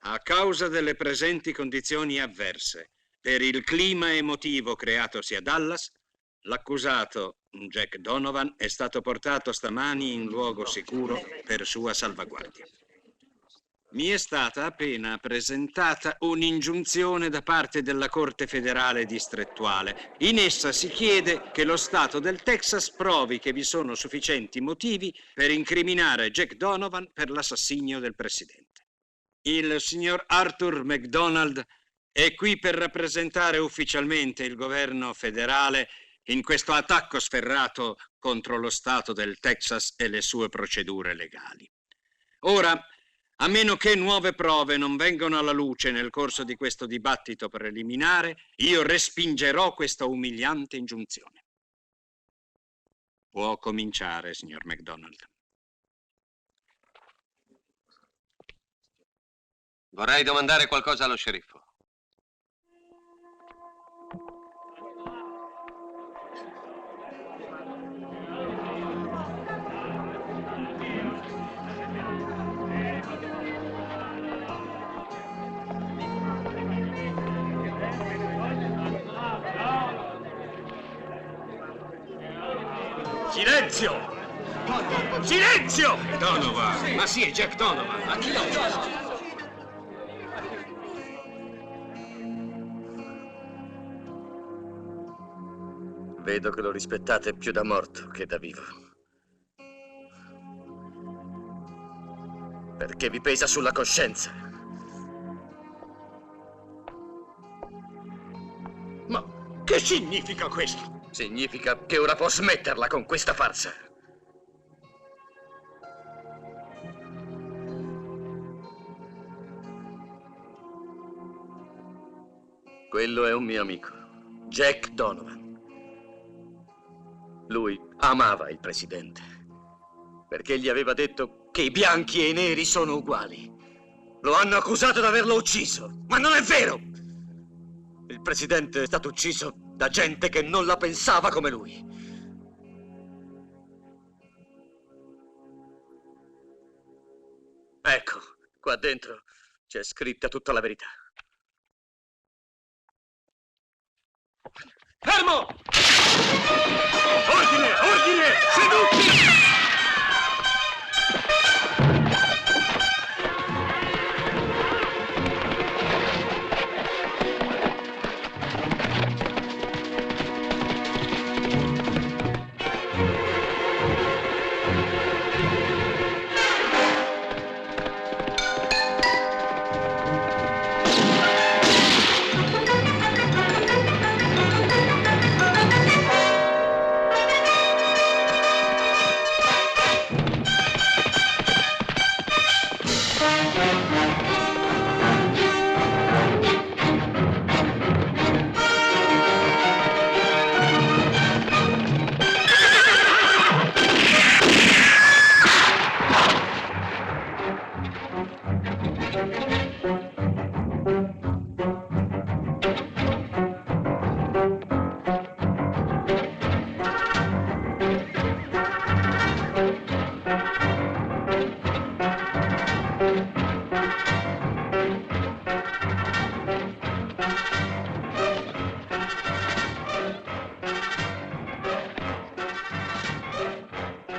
A causa delle presenti condizioni avverse, per il clima emotivo creatosi a Dallas, l'accusato, Jack Donovan, è stato portato stamani in luogo sicuro per sua salvaguardia. Mi è stata appena presentata un'ingiunzione da parte della Corte federale distrettuale. In essa si chiede che lo Stato del Texas provi che vi sono sufficienti motivi per incriminare Jack Donovan per l'assassinio del presidente. Il signor Arthur McDonald è qui per rappresentare ufficialmente il governo federale in questo attacco sferrato contro lo Stato del Texas e le sue procedure legali. Ora, a meno che nuove prove non vengano alla luce nel corso di questo dibattito preliminare, io respingerò questa umiliante ingiunzione. Può cominciare, signor McDonald. Vorrei domandare qualcosa allo sceriffo. Silenzio! Silenzio! Donovan! Ma sì, è Jack Donovan! Ma chi l'ha ucciso? Vedo che lo rispettate più da morto che da vivo. Perché vi pesa sulla coscienza. Ma che significa questo? Significa che ora può smetterla con questa farsa. Quello è un mio amico, Jack Donovan. Lui amava il presidente, perché gli aveva detto che i bianchi e i neri sono uguali. Lo hanno accusato di averlo ucciso, ma non è vero! Il presidente è stato ucciso da gente che non la pensava come lui. Ecco, qua dentro c'è scritta tutta la verità. Fermo! Ordine! Ordine! Seduti!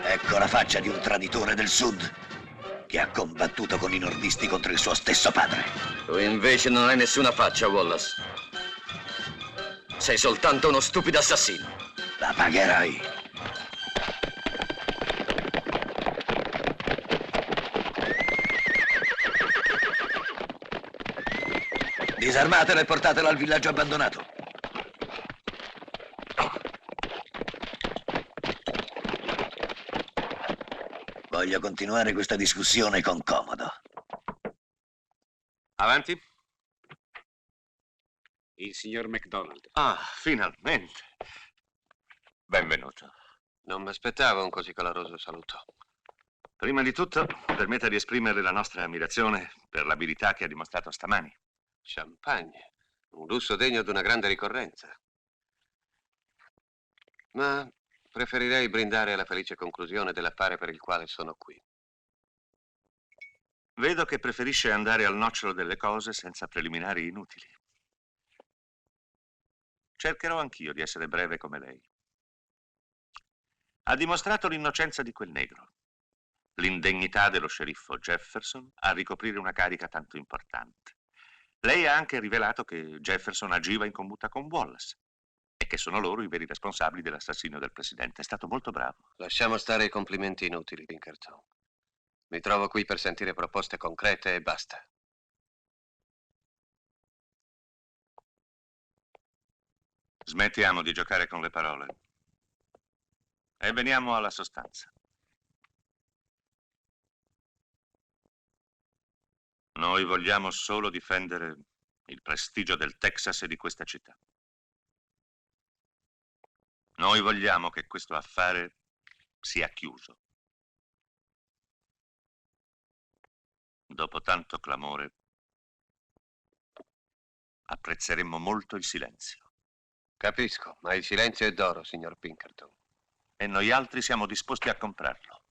Ecco la faccia di un traditore del Sud che ha combattuto con i nordisti contro il suo stesso padre. Tu invece non hai nessuna faccia, Wallace. Sei soltanto uno stupido assassino. La pagherai. Disarmatelo e portatelo al villaggio abbandonato. Voglio continuare questa discussione con comodo. Avanti. Il signor McDonald. Ah, finalmente. Benvenuto. Non mi aspettavo un così caloroso saluto. Prima di tutto, permetta di esprimere la nostra ammirazione per l'abilità che ha dimostrato stamani. Champagne, un lusso degno di una grande ricorrenza. Ma preferirei brindare alla felice conclusione dell'affare per il quale sono qui. Vedo che preferisce andare al nocciolo delle cose senza preliminari inutili. Cercherò anch'io di essere breve come lei. Ha dimostrato l'innocenza di quel negro. l'indegnità dello sceriffo Jefferson a ricoprire una carica tanto importante. Lei ha anche rivelato che Jefferson agiva in commutta con Wallace e che sono loro i veri responsabili dell'assassinio del presidente. È stato molto bravo. Lasciamo stare i complimenti inutili, Pinkerton. Mi trovo qui per sentire proposte concrete e basta. Smettiamo di giocare con le parole e veniamo alla sostanza. Noi vogliamo solo difendere il prestigio del Texas e di questa città. Noi vogliamo che questo affare sia chiuso. Dopo tanto clamore, apprezzeremmo molto il silenzio. Capisco, ma il silenzio è d'oro, signor Pinkerton. E noi altri siamo disposti a comprarlo.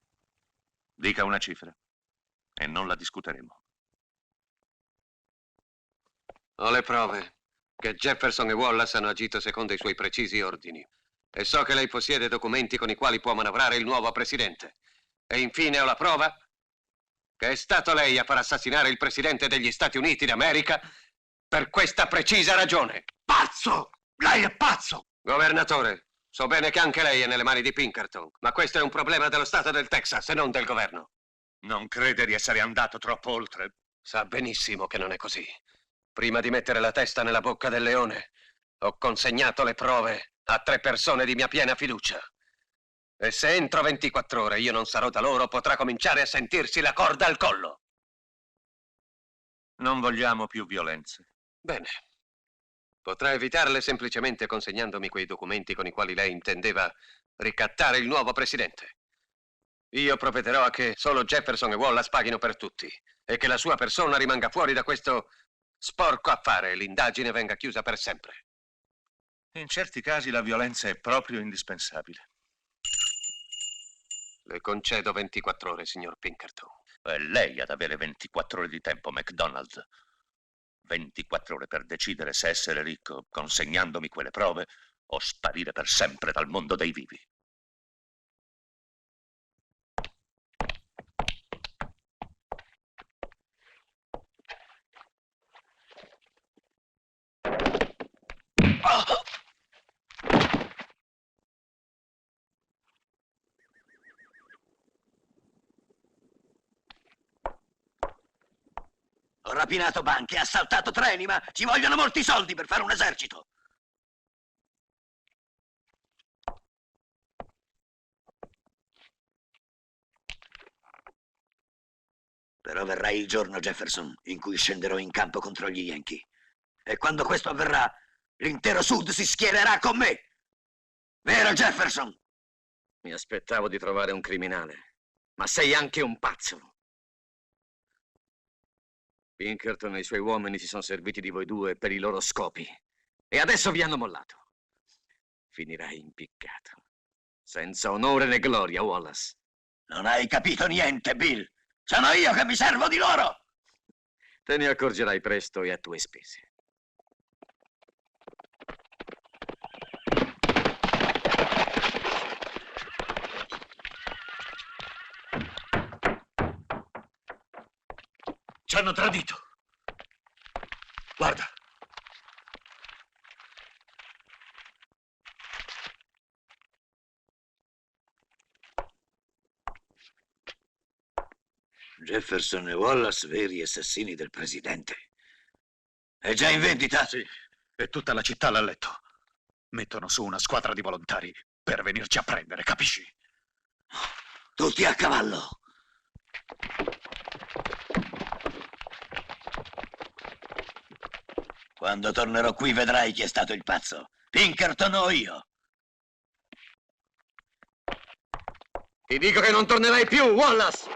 Dica una cifra e non la discuteremo. Ho le prove che Jefferson e Wallace hanno agito secondo i suoi precisi ordini. E so che lei possiede documenti con i quali può manovrare il nuovo presidente. E infine ho la prova che è stato lei a far assassinare il presidente degli Stati Uniti d'America per questa precisa ragione. Pazzo! Lei è pazzo! Governatore, so bene che anche lei è nelle mani di Pinkerton, ma questo è un problema dello Stato del Texas e non del governo. Non crede di essere andato troppo oltre? Sa benissimo che non è così. Prima di mettere la testa nella bocca del leone, ho consegnato le prove a 3 persone di mia piena fiducia. E se entro 24 ore io non sarò da loro, potrà cominciare a sentirsi la corda al collo. Non vogliamo più violenze. Bene. Potrà evitarle semplicemente consegnandomi quei documenti con i quali lei intendeva ricattare il nuovo presidente. Io provvederò a che solo Jefferson e Wallace paghino per tutti e che la sua persona rimanga fuori da questo sporco affare e l'indagine venga chiusa per sempre. In certi casi la violenza è proprio indispensabile. Le concedo 24 ore, signor Pinkerton. È lei ad avere 24 ore di tempo, MacDonald. 24 ore per decidere se essere ricco consegnandomi quelle prove o sparire per sempre dal mondo dei vivi. Ho rapinato banche, assaltato treni, ma ci vogliono molti soldi per fare un esercito. Però verrà il giorno, Jefferson, in cui scenderò in campo contro gli Yankee. E quando questo avverrà, l'intero Sud si schiererà con me. Vero, Jefferson? Mi aspettavo di trovare un criminale, ma sei anche un pazzo. Pinkerton e i suoi uomini si sono serviti di voi due per i loro scopi e adesso vi hanno mollato. Finirai impiccato, senza onore né gloria, Wallace. Non hai capito niente, Bill. Sono io che mi servo di loro. Te ne accorgerai presto e a tue spese. Ci hanno tradito. Guarda. Jefferson e Wallace, veri assassini del presidente. È già in vendita? Sì, e tutta la città l'ha letto. Mettono su una squadra di volontari per venirci a prendere, capisci? Tutti a cavallo. Quando tornerò qui vedrai chi è stato il pazzo. Pinkerton o io. Ti dico che non tornerai più, Wallace!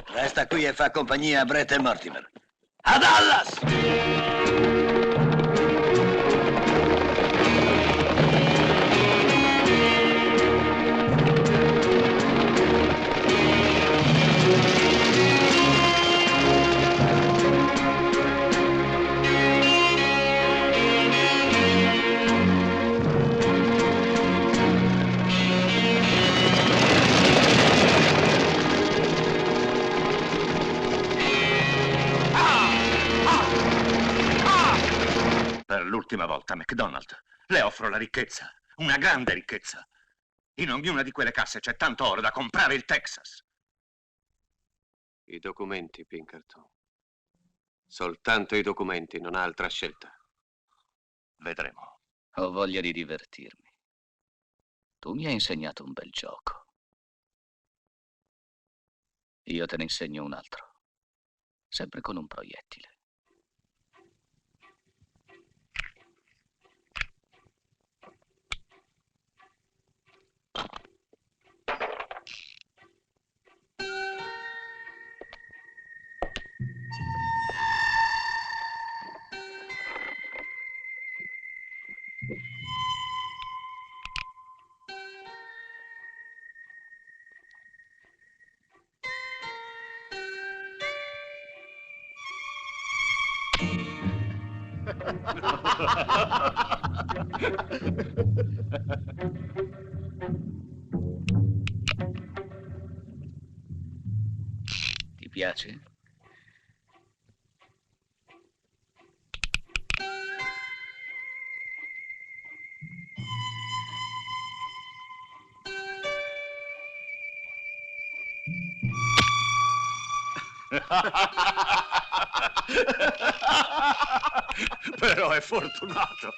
Resta qui e fa compagnia a Brett e Mortimer. A Dallas! l'ultima volta, McDonald. Le offro la ricchezza, una grande ricchezza. In ognuna di quelle casse c'è tanto oro da comprare il Texas. I documenti, Pinkerton. Soltanto i documenti, non ha altra scelta. Vedremo. Ho voglia di divertirmi. Tu mi hai insegnato un bel gioco. Io te ne insegno un altro. Sempre con un proiettile. Ti piace? Però è fortunato.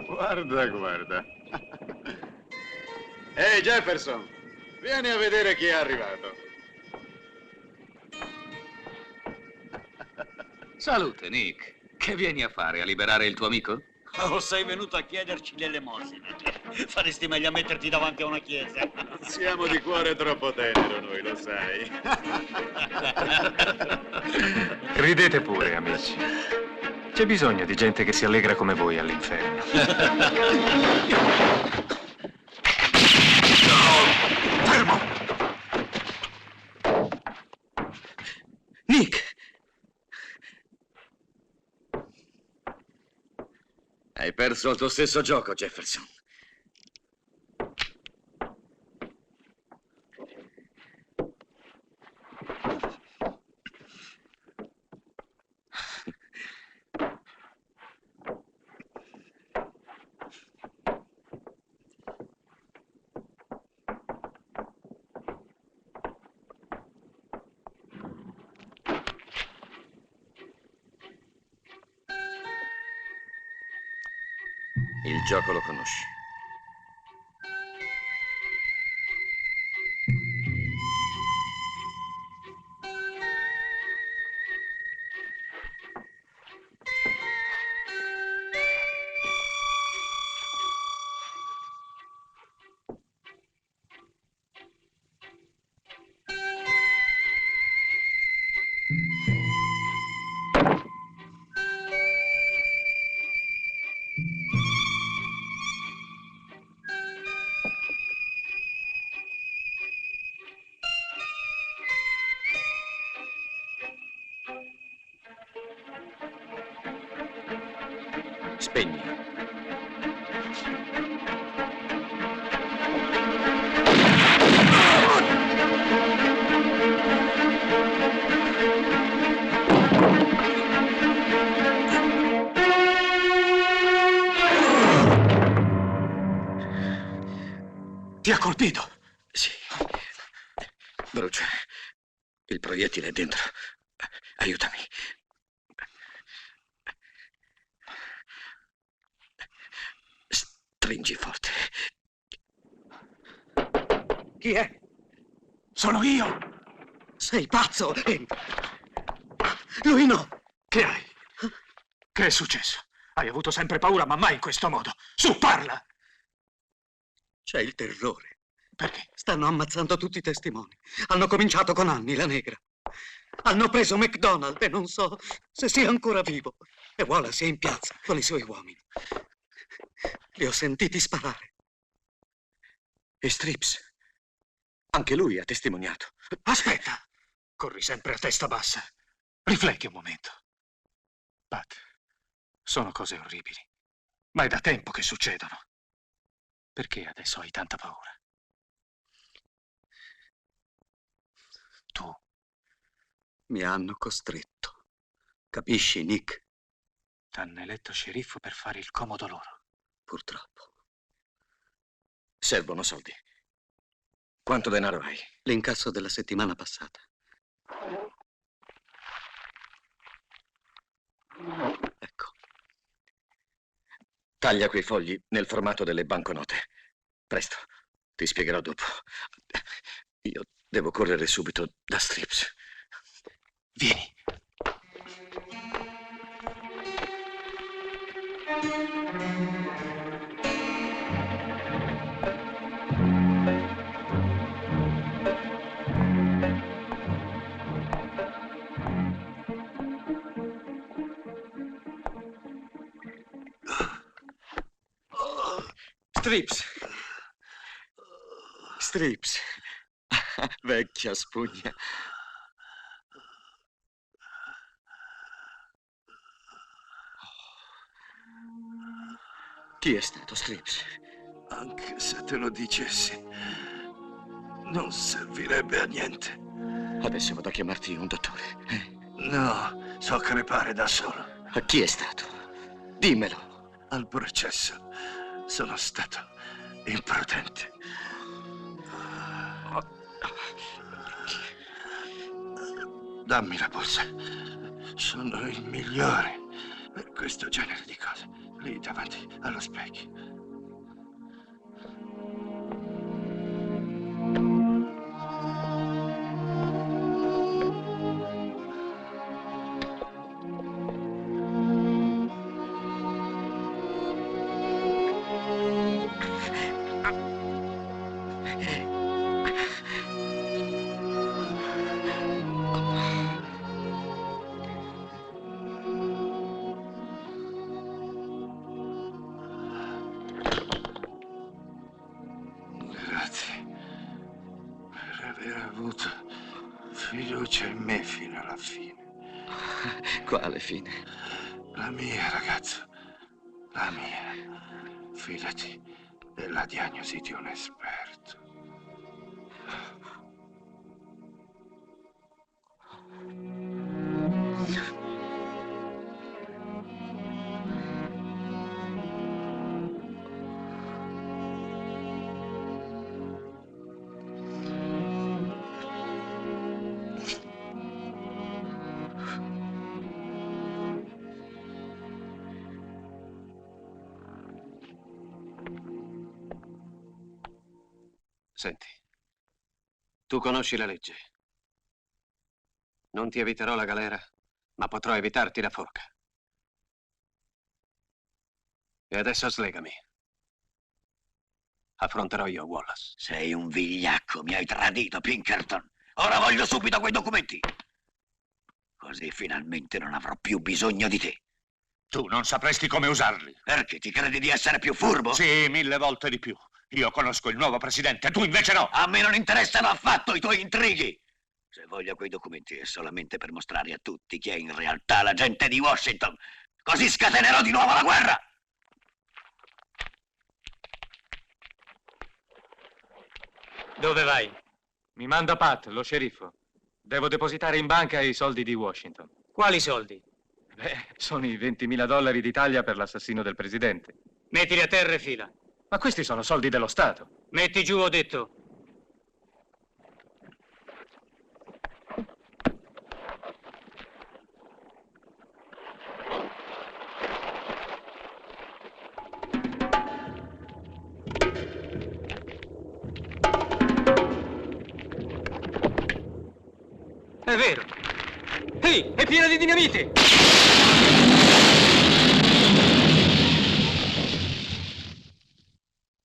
Guarda, guarda. Ehi, Jefferson, vieni a vedere chi è arrivato. Salute, Nick. Che vieni a fare? A liberare il tuo amico? Oh, sei venuto a chiederci l'elemosina. Faresti meglio a metterti davanti a una chiesa. Siamo di cuore troppo tenero noi, lo sai. Ridete pure, amici. C'è bisogno di gente che si allegra come voi all'inferno. Fermo! Nick! Hai perso il tuo stesso gioco, Jefferson. Il gioco lo conosci. Spegni. Ti ha colpito? Sì. Brucia. Il proiettile è dentro. Aiutami. Stringi forte. Chi è? Sono io. Sei pazzo! Lui no! Che hai? Che è successo? Hai avuto sempre paura, ma mai in questo modo. Su, parla! C'è il terrore. Perché? Stanno ammazzando tutti i testimoni. Hanno cominciato con Annie, la negra. Hanno preso McDonald e non so se sia ancora vivo. E Wallace è in piazza con i suoi uomini. Li ho sentiti sparare. E Strips? Anche lui ha testimoniato. Aspetta! Corri sempre a testa bassa. Rifletti un momento. Pat, sono cose orribili, ma è da tempo che succedono. Perché adesso hai tanta paura? Tu. Mi hanno costretto. Capisci, Nick? T'hanno eletto sceriffo per fare il comodo loro. Purtroppo. Servono soldi. Quanto denaro hai? L'incasso della settimana passata. Ecco. Taglia quei fogli nel formato delle banconote. Presto, ti spiegherò dopo. Io devo correre subito da Strips. Vieni. Strips. Strips. Vecchia spugna. Chi è stato, Strips? Anche se te lo dicessi, non servirebbe a niente. Adesso vado a chiamarti un dottore. No, so crepare da solo. A chi è stato? Dimmelo. Al processo sono stato imprudente. Dammi la borsa. Sono il migliore per questo genere di cose. Lì davanti allo specchio. Grazie per aver avuto fiducia in me fino alla fine. Quale fine? La mia, ragazzo. La mia. Fidati della diagnosi di un esperto. Senti, tu conosci la legge. Non ti eviterò la galera, ma potrò evitarti la forca. E adesso slegami. Affronterò io Wallace. Sei un vigliacco, mi hai tradito, Pinkerton. Ora voglio subito quei documenti. Così finalmente non avrò più bisogno di te. Tu non sapresti come usarli. Perché ti credi di essere più furbo? Sì, 1000 volte di più. Io conosco il nuovo presidente, tu invece no. A me non interessano affatto i tuoi intrighi. Se voglio quei documenti è solamente per mostrare a tutti chi è in realtà l'agente di Washington. Così scatenerò di nuovo la guerra. Dove vai? Mi manda Pat, lo sceriffo. Devo depositare in banca i soldi di Washington. Quali soldi? Beh, sono i $20.000 d'Italia per l'assassino del presidente. Mettili a terra e fila. Ma questi sono soldi dello Stato. Metti giù, ho detto. È vero. Ehi, è piena di dinamite!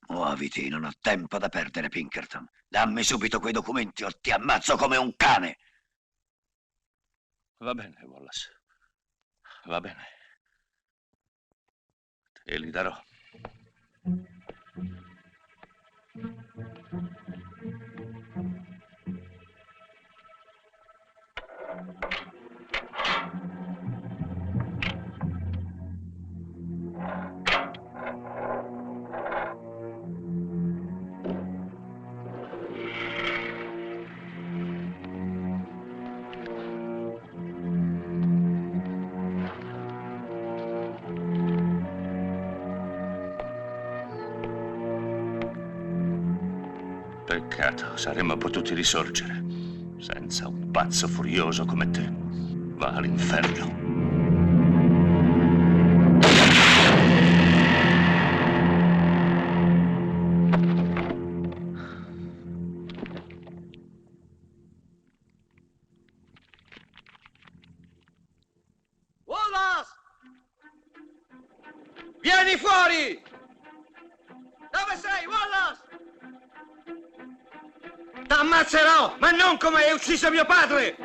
Muoviti, non ho tempo da perdere, Pinkerton. Dammi subito quei documenti o ti ammazzo come un cane. Va bene, Wallace. Va bene. Te li darò. Peccato, saremmo potuti risorgere. Senza un pazzo furioso come te. Va all'inferno. Wallace! Vieni fuori! Dove sei, Wallace? T'ammazzerò, ma non come hai ucciso mio padre!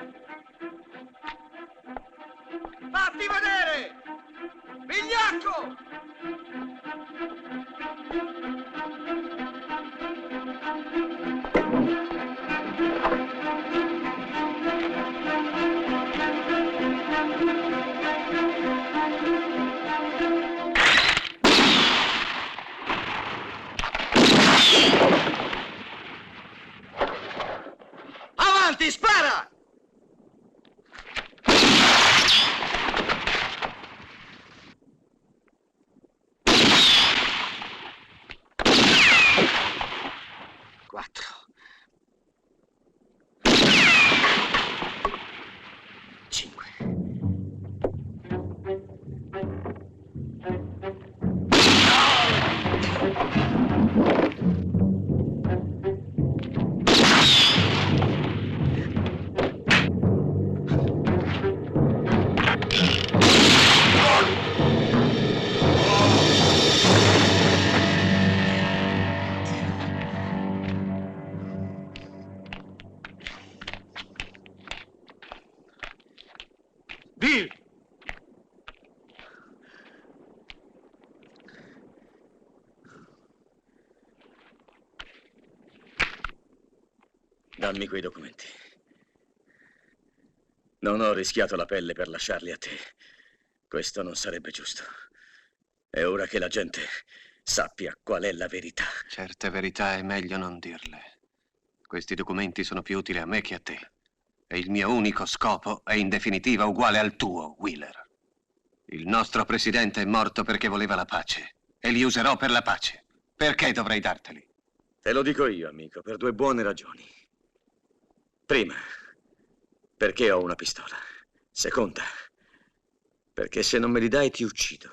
Fatti vedere! Vigliacco! Avanti, spara! Bill! Dammi quei documenti. Non ho rischiato la pelle per lasciarli a te. Questo non sarebbe giusto. È ora che la gente sappia qual è la verità. Certe verità è meglio non dirle. Questi documenti sono più utili a me che a te. E il mio unico scopo è in definitiva uguale al tuo, Wheeler. Il nostro presidente è morto perché voleva la pace. E li userò per la pace. Perché dovrei darteli? Te lo dico io, amico, per due buone ragioni. Prima, perché ho una pistola. Seconda, perché se non me li dai ti uccido.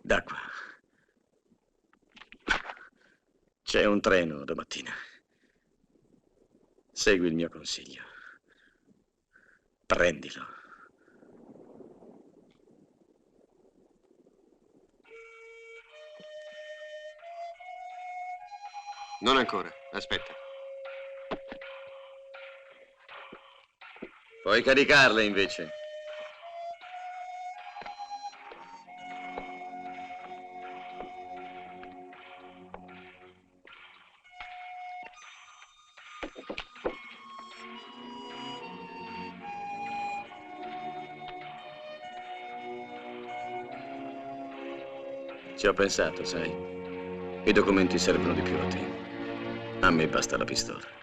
Da qua. C'è un treno domattina. Segui il mio consiglio. Prendilo. Non ancora, aspetta. Puoi caricarle invece. Ci ho pensato, sai. I documenti servono di più a te. A me basta la pistola.